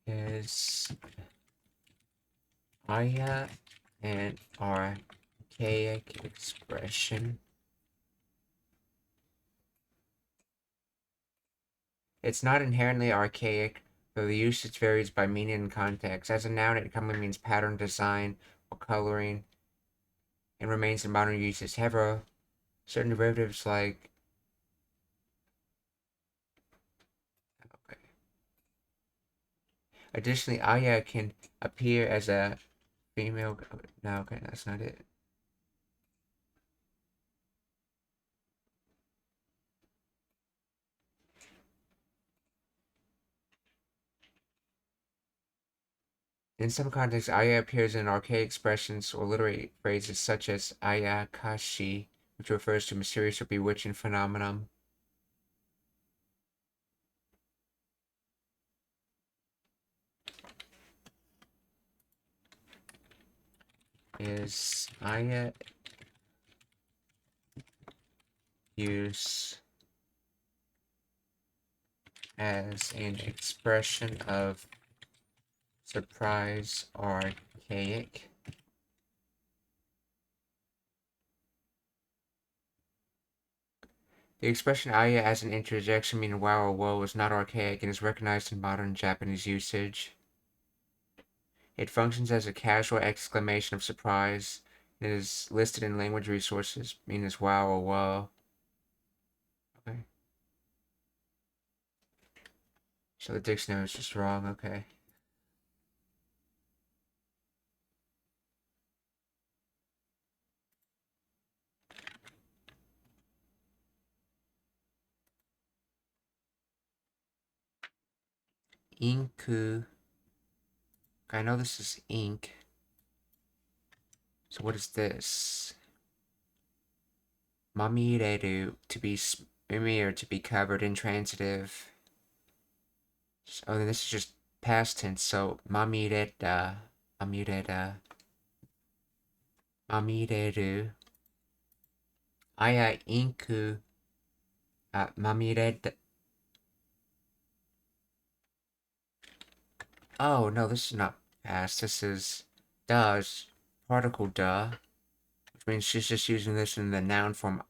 Is Aya an archaic expression? It's not inherently archaic, though the usage varies by meaning and context. As a noun, it commonly means pattern, design, or coloring, and remains in modern uses. However, certain derivatives like additionally, Aya can appear as a female. No, okay, that's not it. In some contexts, Aya appears in archaic expressions or literary phrases such as Ayakashi, which refers to mysterious or bewitching phenomenon. Is Aya use as an expression of surprise archaic? The expression Aya as an interjection meaning wow or whoa is not archaic and is recognized in modern Japanese usage. It functions as a casual exclamation of surprise and is listed in language resources, meaning as wow or whoa. Okay. So the dictionary is just wrong, okay. Inku. I know this is ink. So what is this? Mamireru, to be smeared, to be covered, intransitive. Oh, then this is just past tense, so mamireda, mamireru. Aya inku, mamireda. Oh, no, this is not past, this is does, particle da, which means she's just using this in the noun form,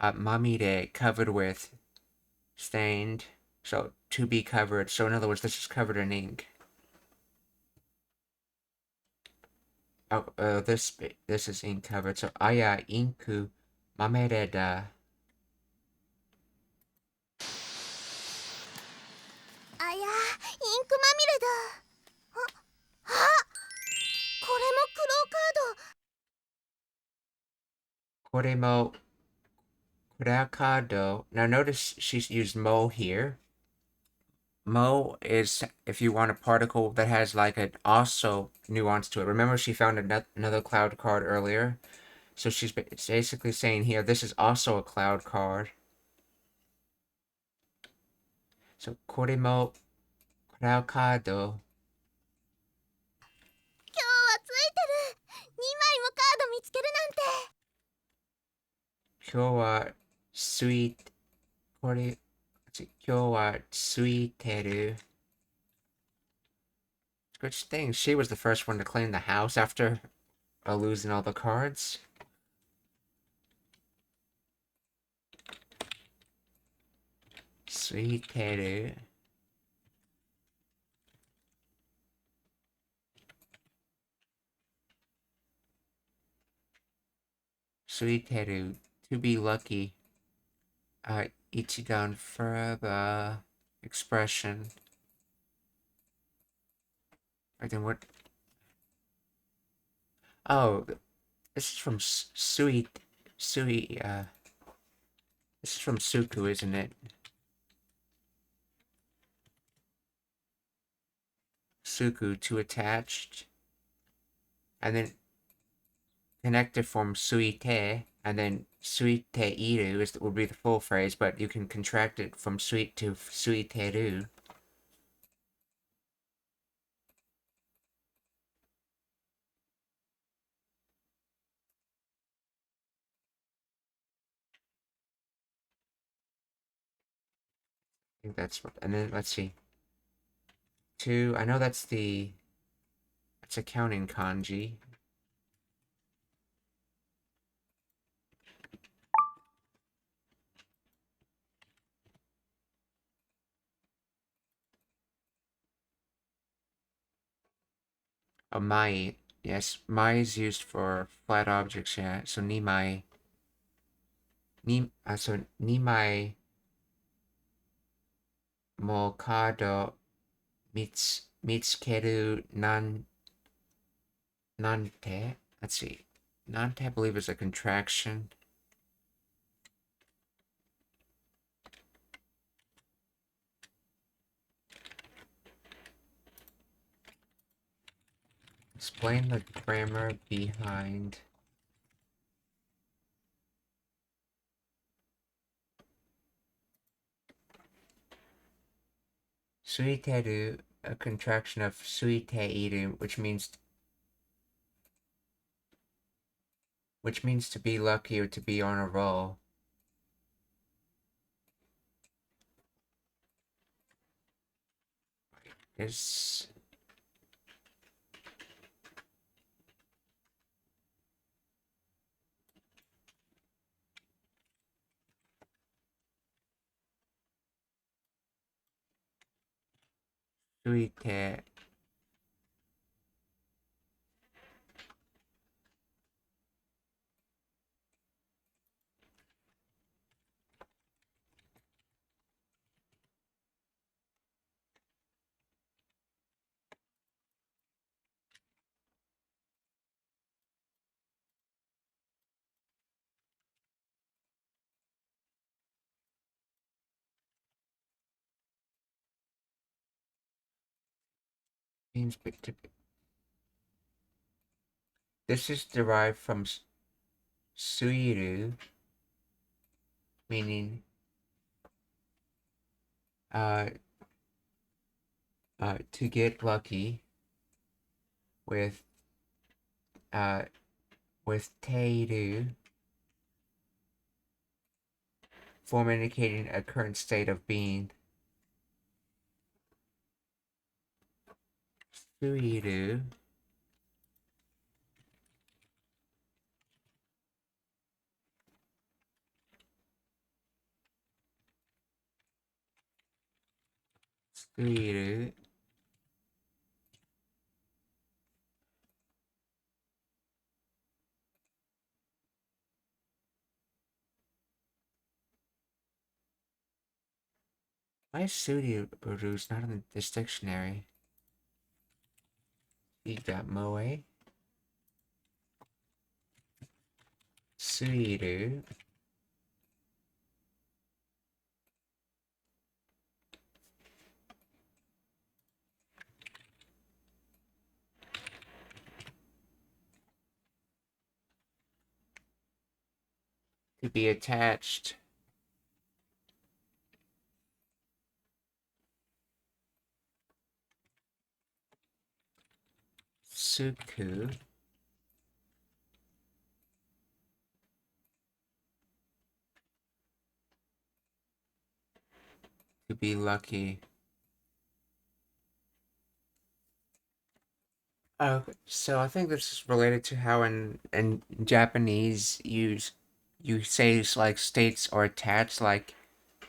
mamire, covered with, stained, so to be covered, so in other words, this is covered in ink. Oh, this is ink covered, so aya inku mamereda. あや、インクまみれだ。あ、これもクローカード。Koremo kurakado. Now notice she's used mo here. Mo is if you want a particle that has like an also nuance to it. Remember she found another cloud card earlier? So she's basically saying here, this is also a cloud card. So, koremo kurakado. 今日はついてる。2枚もカード見つけるなんて。今日はついて、これ、今日はついてる. Good thing she was the first one to claim the house after losing all the cards. Suiteru. Suiteru. To be lucky. Ichidan for the expression. Right then what? Oh, this is from Sui. This is from Suku, isn't it? Suku, to attached. And then connected from Suite. And then suiteiru would be the full phrase, but you can contract it from suite to suiteru. I think that's what, and then let's see. Two, I know that's accounting kanji. Oh, mai. Yes, mai is used for flat objects, yeah. So nimai. So nimai mo kado mitskeru nante. Let's see. Nante, I believe, is a contraction. Explain the grammar behind suiteru, a contraction of suiteiru, which means to be lucky or to be on a roll. Is suite means to be. This is derived from suiru, meaning to get lucky, with teiru, form indicating a current state of being. Suiru suiru Why is suiru not in this dictionary? You got moe. Suiru. To be attached. Suku. To be lucky. So I think this is related to how in Japanese you say like states are attached, like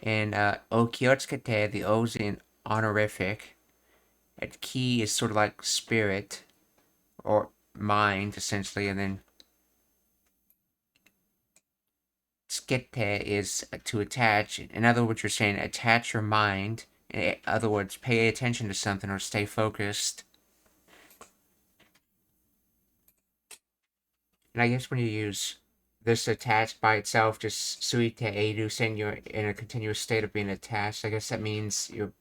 in okiyotsukete, the O's in honorific, and ki is sort of like spirit or mind essentially, and then skete is to attach. In other words, you're saying attach your mind. In other words, pay attention to something or stay focused. And I guess when you use this attached by itself, just suite edu, saying you're in a continuous state of being attached, I guess that means you're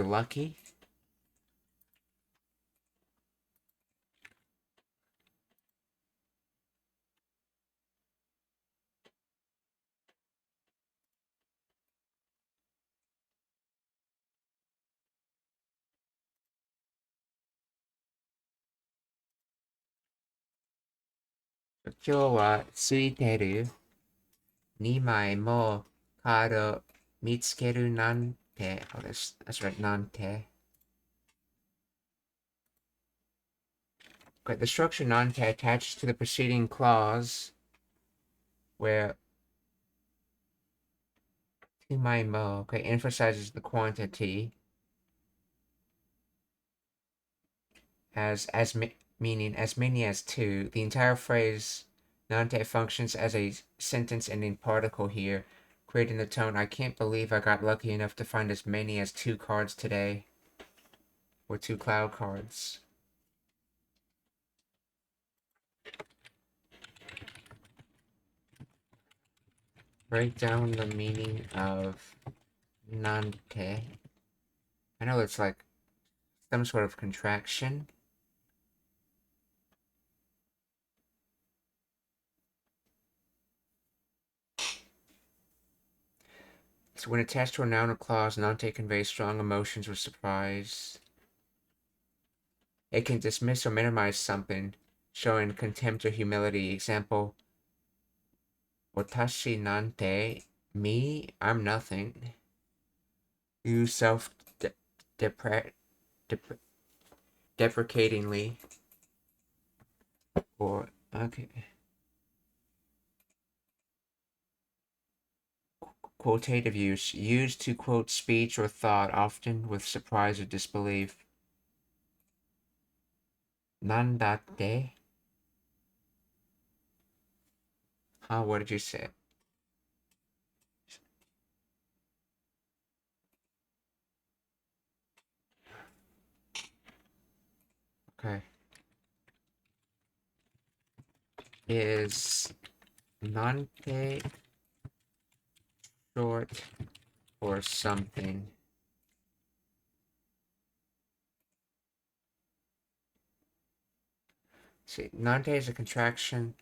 lucky. 今日は空いてる2枚もカード見つけるなんて。Oh, that's right, なんて. Okay, the structure nante attaches to the preceding clause where 2枚も, okay, emphasizes the quantity meaning as many as 2. The entire phrase nante functions as a sentence ending particle here, creating the tone, I can't believe I got lucky enough to find as many as 2 cards today. Or 2 cloud cards. Break down the meaning of nante. I know it's like some sort of contraction. So when attached to a noun or clause, nante conveys strong emotions or surprise. It can dismiss or minimize something, showing contempt or humility. Example, watashi nante, me, I'm nothing. Use deprecatingly. Or, okay. Quotative use, used to quote speech or thought, often with surprise or disbelief. Nandatte? Huh, what did you say? Okay. Is nante short for something? See, nante is a contraction.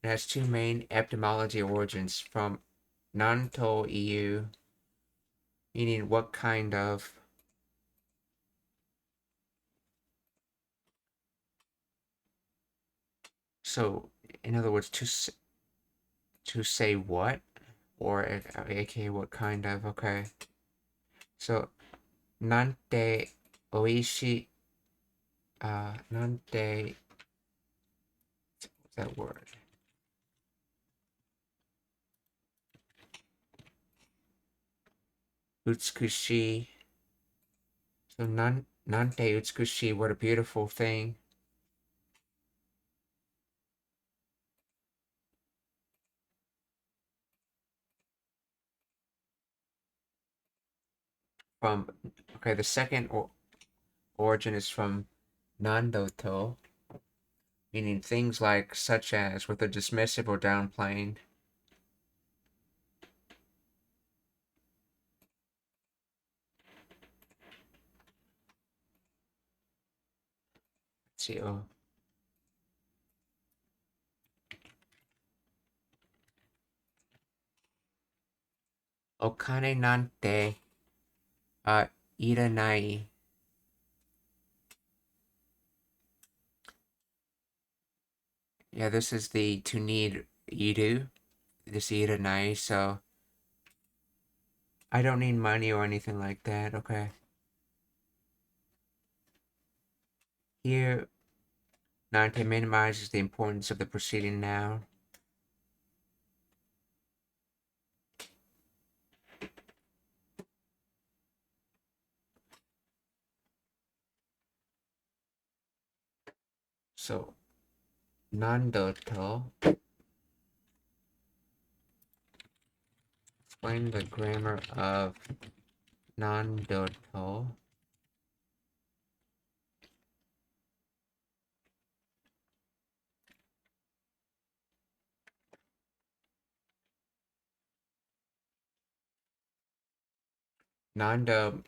It has 2 main etymology origins from nanto iu, meaning what kind of. So, in other words, to say what, or aka what kind of. Okay. So, nante oishi. Nante. What's that word? Utsukushi. So, nante utsukushi. What a beautiful thing. From, okay, the second origin is from nandoto, meaning things like such as, with a dismissive or downplaying. Let's see, okane nante iranai. Yeah, this is the to need iru, this iranai, so I don't need money or anything like that, okay. Here, nante minimizes the importance of the preceding noun. So, nandoto. Explain the grammar of nandoto. Nando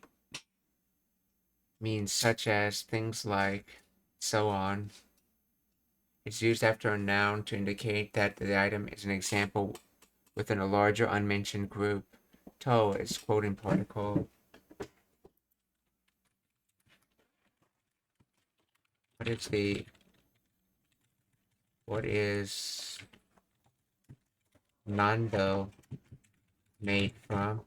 means such as, things like, so on. It's used after a noun to indicate that the item is an example within a larger unmentioned group. To is quoting particle. What is the What is Nando made from?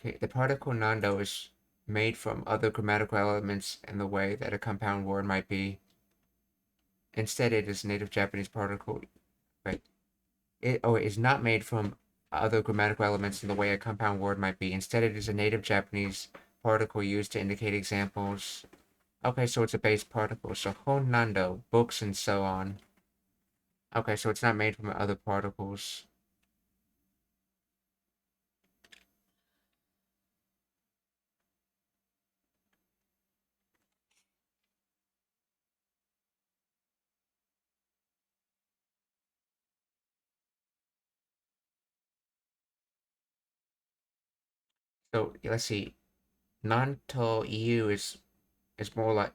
Okay, the particle Nando is made from other grammatical elements in the way that a compound word might be. Instead, it is a native Japanese particle. Right. It is not made from other grammatical elements in the way a compound word might be. Instead, it is a native Japanese particle used to indicate examples. Okay, so it's a base particle. So Honnando, books and so on. Okay, so it's not made from other particles. So let's see. Nanto iu is more like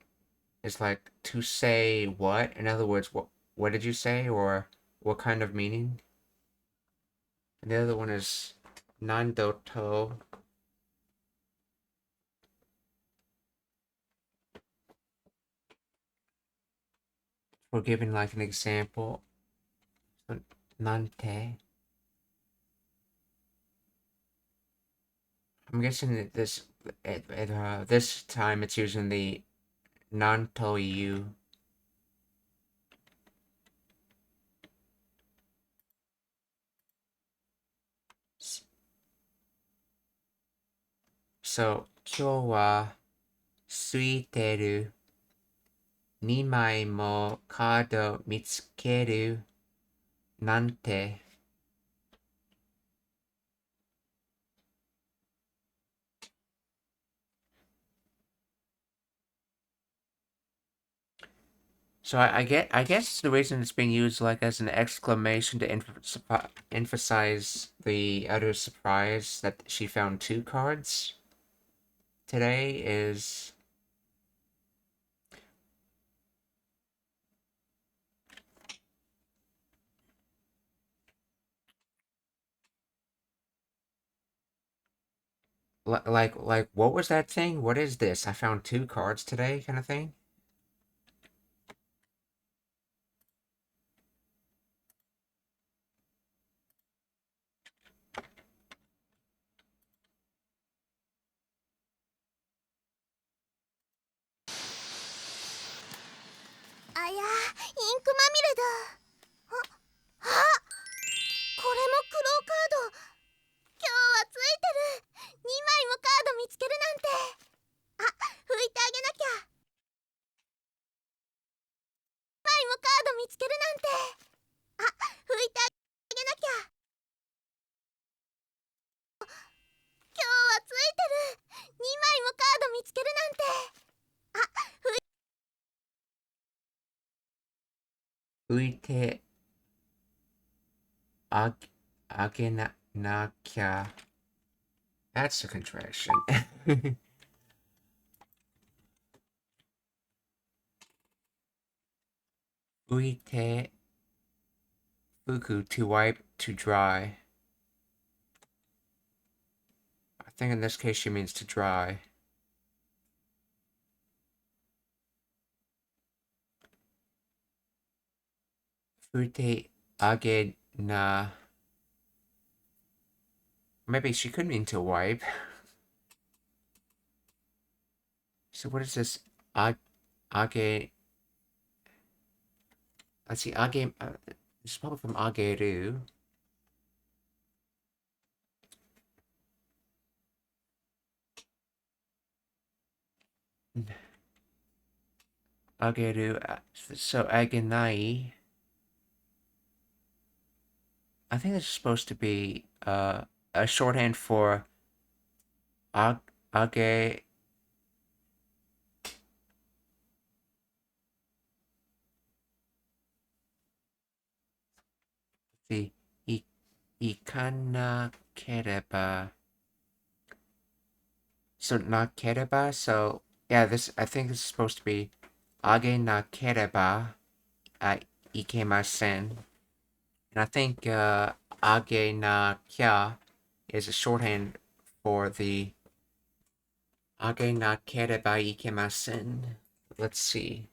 to say what? In other words, what did you say, or what kind of meaning? And the other one is nandoto. We're giving like an example. So, nante. I'm guessing that this time it's using the nanto iu. So, 今日は空いてる。2枚もカード見つけるなんて。So I guess the reason it's being used like as an exclamation to emphasize the utter surprise that she found 2 cards today is like what was that thing? What is this? I found 2 cards today kind of thing.あや、インクまみれだ。あ、これもクローカード。今日はついてる。2枚もカード見つけるなんて。あ、拭いてあげなきゃ。2枚もカード見つけるなんて。あ、拭いてあげなきゃ。今日はついてる。2枚もカード見つけるなんて。あ、拭いてあげなきゃ That's a contraction. 拭いて拭く to wipe to dry. I think in this case she means to dry. Fute age na. Maybe she could mean to wipe. So what is this? Age. Let's see. Age. This is probably from ageru. Ageru. So agenai. I think this is supposed to be a shorthand for age. See, ikana kereba. So na kereba. So yeah, this I think this is supposed to be age na kereba ikemasen. And I think age na kya is a shorthand for the Age nakereba ikemasen. Let's see.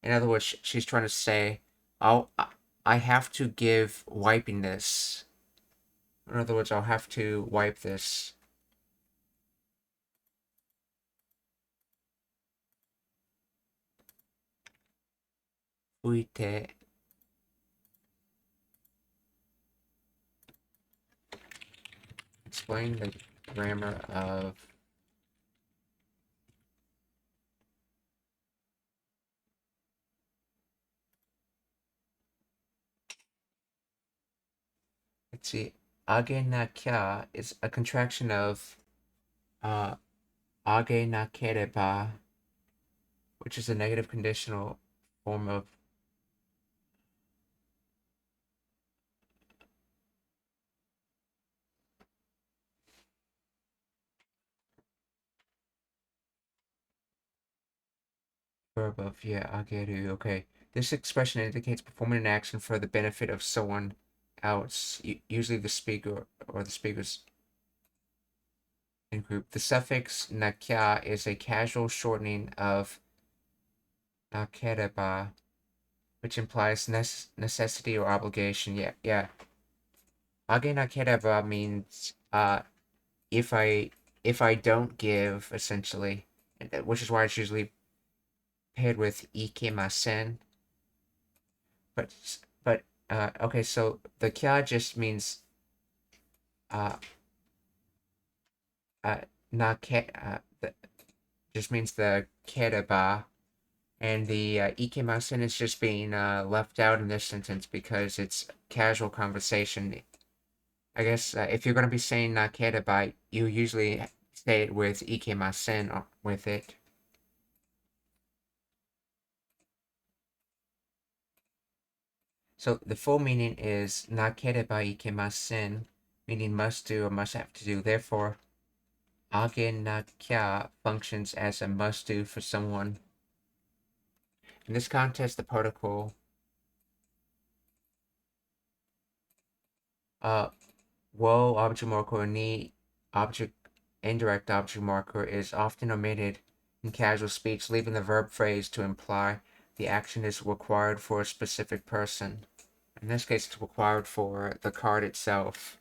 In other words, she's trying to say, I have to give wiping this. In other words, I'll have to wipe this. Fuite. Explain the grammar of let's see. Age na kya is a contraction of age nakereba, which is a negative conditional form of verb of ageru. Okay. This expression indicates performing an action for the benefit of someone else, usually the speaker or the speaker's in group. The suffix nakya is a casual shortening of nakereba, which implies necessity or obligation. Yeah. Age nakereba means if I don't give, essentially, which is why it's usually paired with ikemasen. But okay, so the kya just means just means the kereba, and the ikemasen is just being left out in this sentence because it's casual conversation. I guess if you're going to be saying kereba, you usually say it with ikemasen with it. So the full meaning is nakereba ikemasen, meaning must do or must have to do. Therefore, age nakya functions as a must do for someone. In this context, the particle wo object marker or ni object indirect object marker is often omitted in casual speech, leaving the verb phrase to imply the action is required for a specific person. In this case, it's required for the card itself.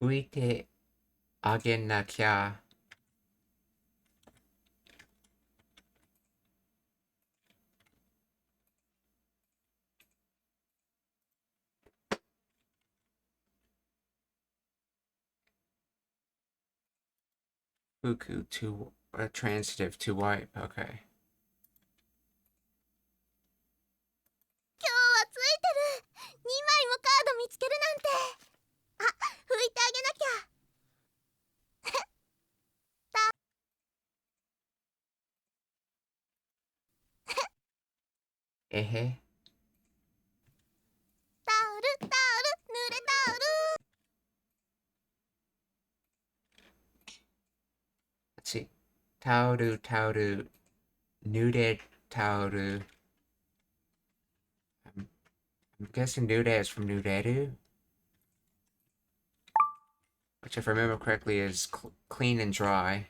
Uite agen na kya. Fuku to transitive to wipe. Okay. 今日はついてる。2枚もカード見つけるなんて。あ、拭いてあげなきゃ。えへ。タオル、タオル、濡れタオル。Let's see. Taoru, nude taoru. I'm guessing nude is from nuderu, which if I remember correctly is clean and dry.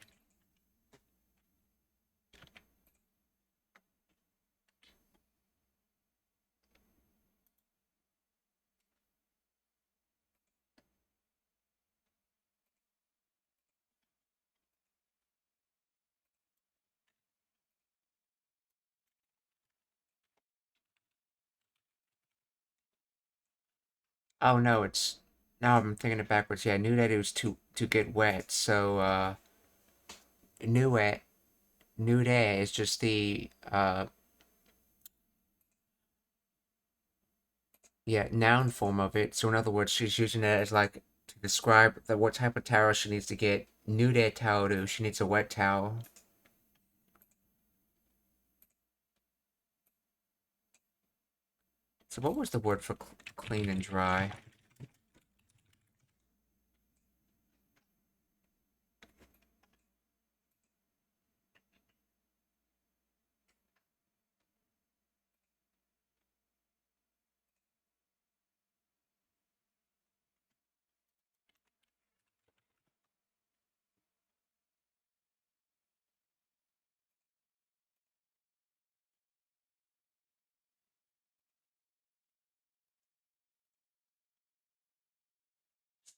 Oh no, it's now I'm thinking it backwards. Yeah, nuderu is to get wet. So nude is just the noun form of it. So in other words, she's using it as like to describe what type of towel she needs to get. Nude taoru, she needs a wet towel. So what was the word for clean and dry?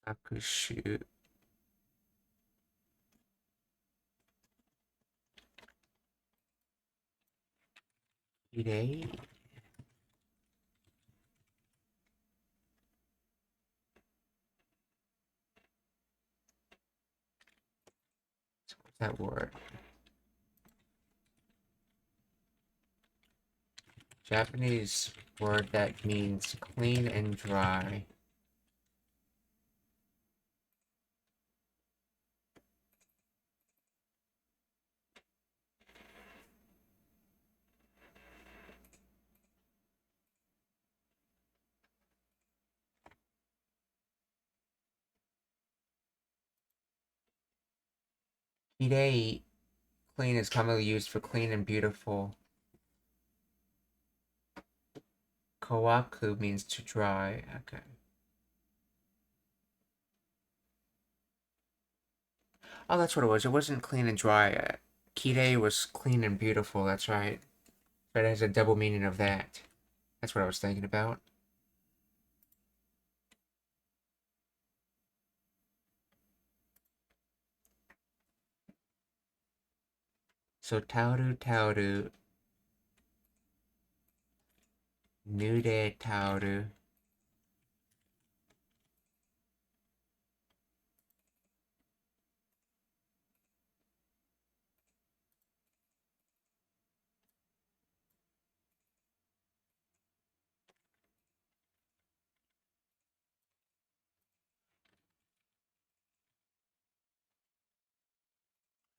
Akushu. Kirei. What's that word? Japanese word that means clean and dry. Kirei, clean, is commonly used for clean and beautiful. Kawaku means to dry. Okay. Oh, that's what it was. It wasn't clean and dry. Kirei was clean and beautiful. That's right. But it has a double meaning of that. That's what I was thinking about. So tauru, nude tauru.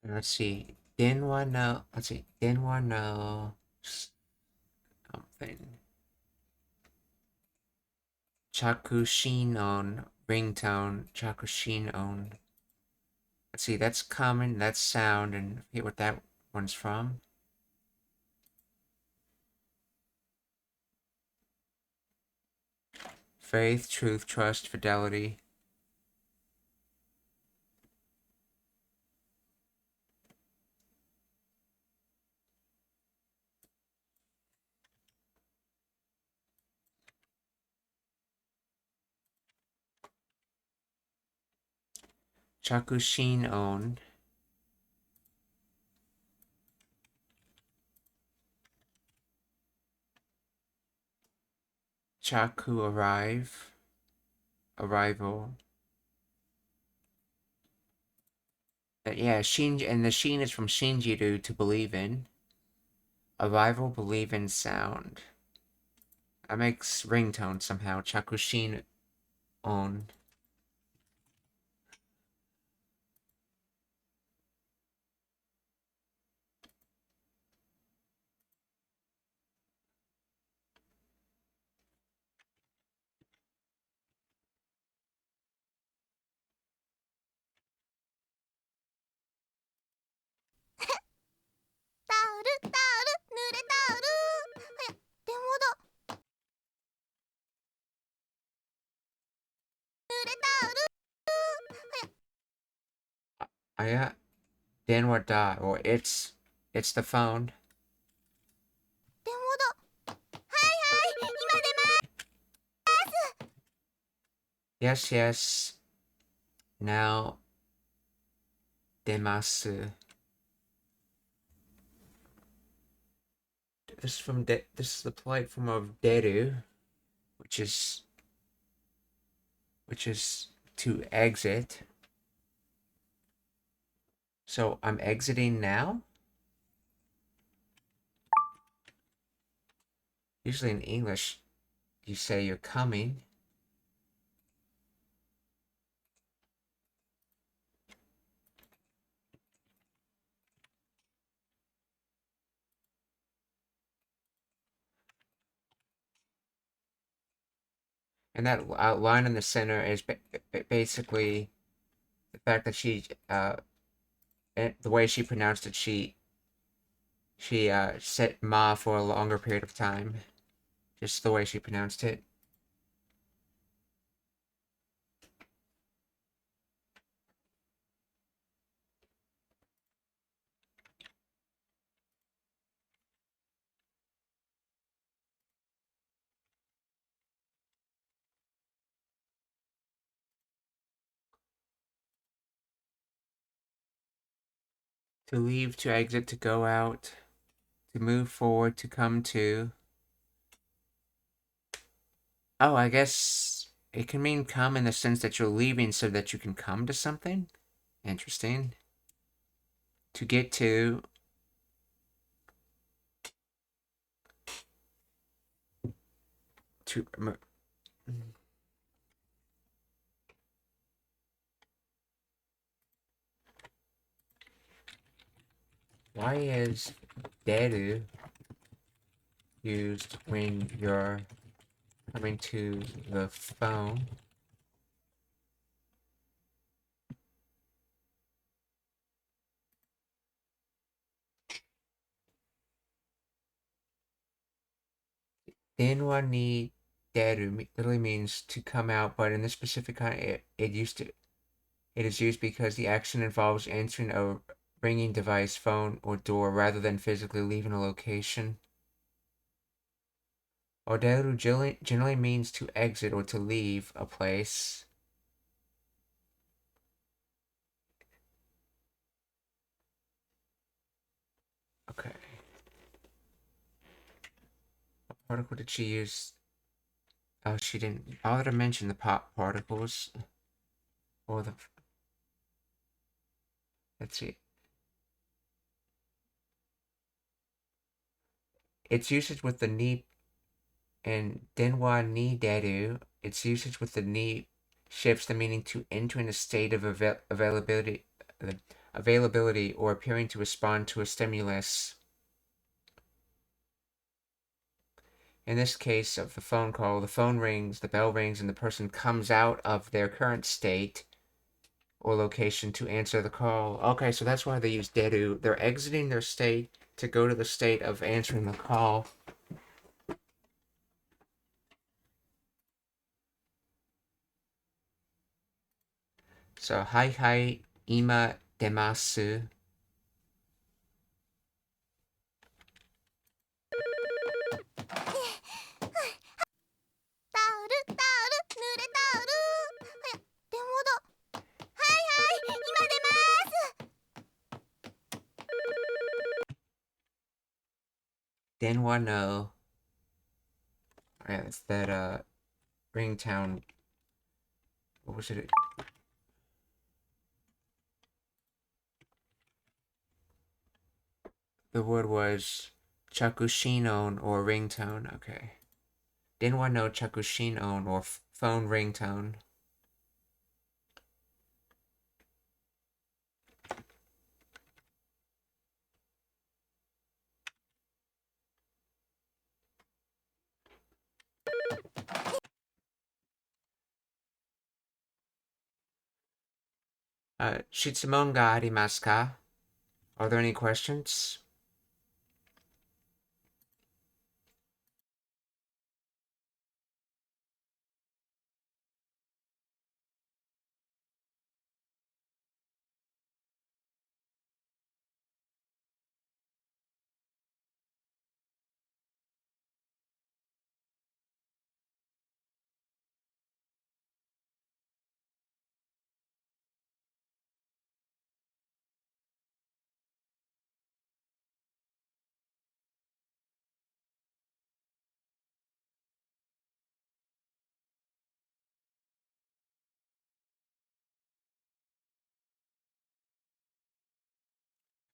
Let's see. Denwa no. Let's see. Denwa no something. Chakushin on ringtone. Chakushin on. Let's see. That's common. That's sound. And forget what that one's from. Faith, truth, trust, fidelity. Chakushin on. Chaku arrive. Arrival. Yeah, Shin, and the Shin is from Shinjiru, to believe in. Arrival, believe in, sound. That makes ringtone somehow. Chakushin on. Aya, then what da? Or it's the phone. Yes, yes. Now, demasu. This is the polite form of deru, which is to exit. So I'm exiting now. Usually in English, you say you're coming. And that line in the center is basically the fact that she, the way she pronounced it, she said ma for a longer period of time. Just the way she pronounced it. To leave, to exit, to go out, to move forward, to come to. Oh, I guess it can mean come in the sense that you're leaving so that you can come to something. Interesting. To get to. To. Why is deru used when you're coming to the phone? Denwa ni deru literally means to come out, but in this specific kind, it is used because the action involves answering a ringing device, phone, or door rather than physically leaving a location. Oderu generally means to exit or to leave a place. Okay. What particle did she use? Oh, she didn't bother to mention the pop particles. Or the... Let's see. Its usage with the ni and denwa ni deru, its usage with the ni shifts the meaning to entering a state of availability or appearing to respond to a stimulus. In this case of the phone call, the phone rings, the bell rings, and the person comes out of their current state or location to answer the call. Okay, so that's why they use deru. They're exiting their state to go to the state of answering the call. So, hi, ima demasu. Denwa no. Yeah, it's that ringtone. What was it? The word was chakushinon or ringtone. Okay. Denwa no chakushinon or phone ringtone. Shitsumon ga arimasu ka? Are there any questions?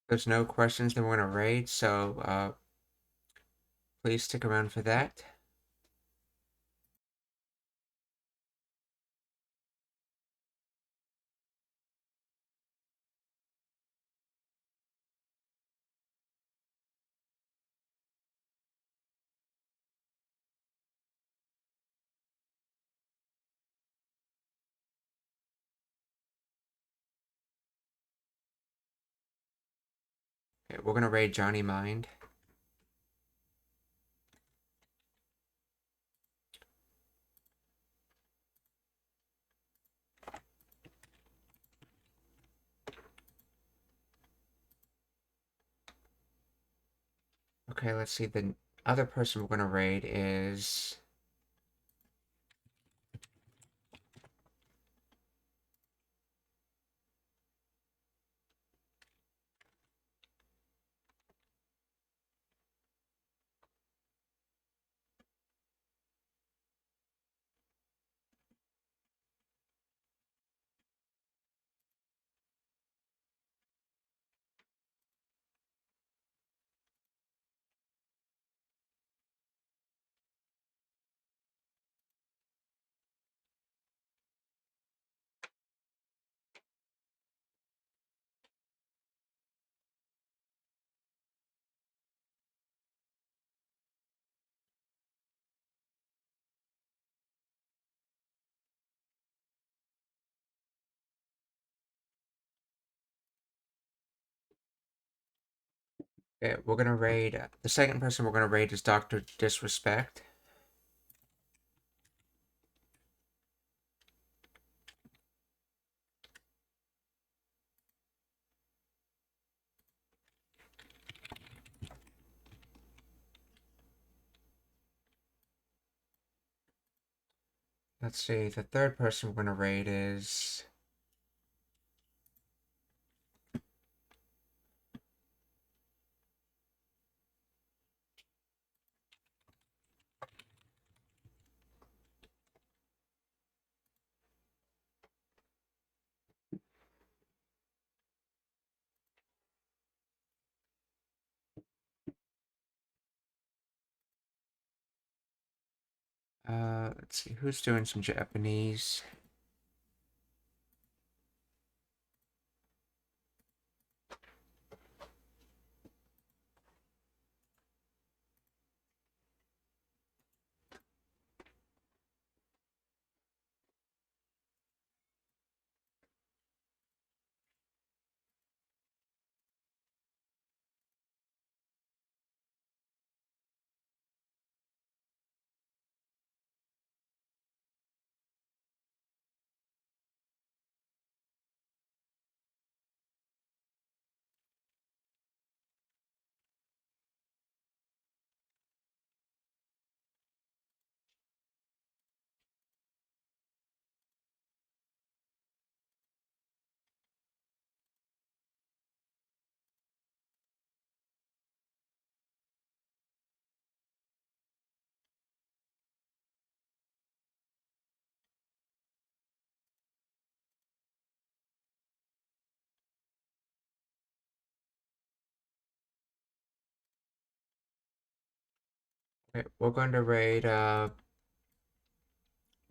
There's no questions, then we're gonna raid, so please stick around for that. Okay, we're gonna raid Johnny Mind. Okay, let's see. The other person we're gonna raid is Okay, we're gonna raid. The second person we're gonna raid is Dr. Disrespect. Let's see, the third person we're gonna raid is... let's see, who's doing some Japanese? Okay, we're going to raid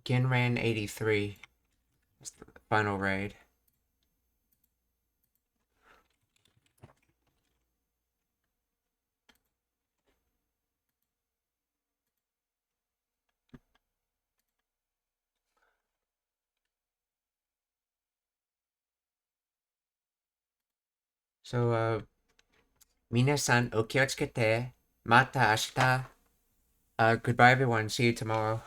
Ginran 83. That's the final raid. So, 皆さんお気をつけて。また明日。Goodbye everyone. See you tomorrow.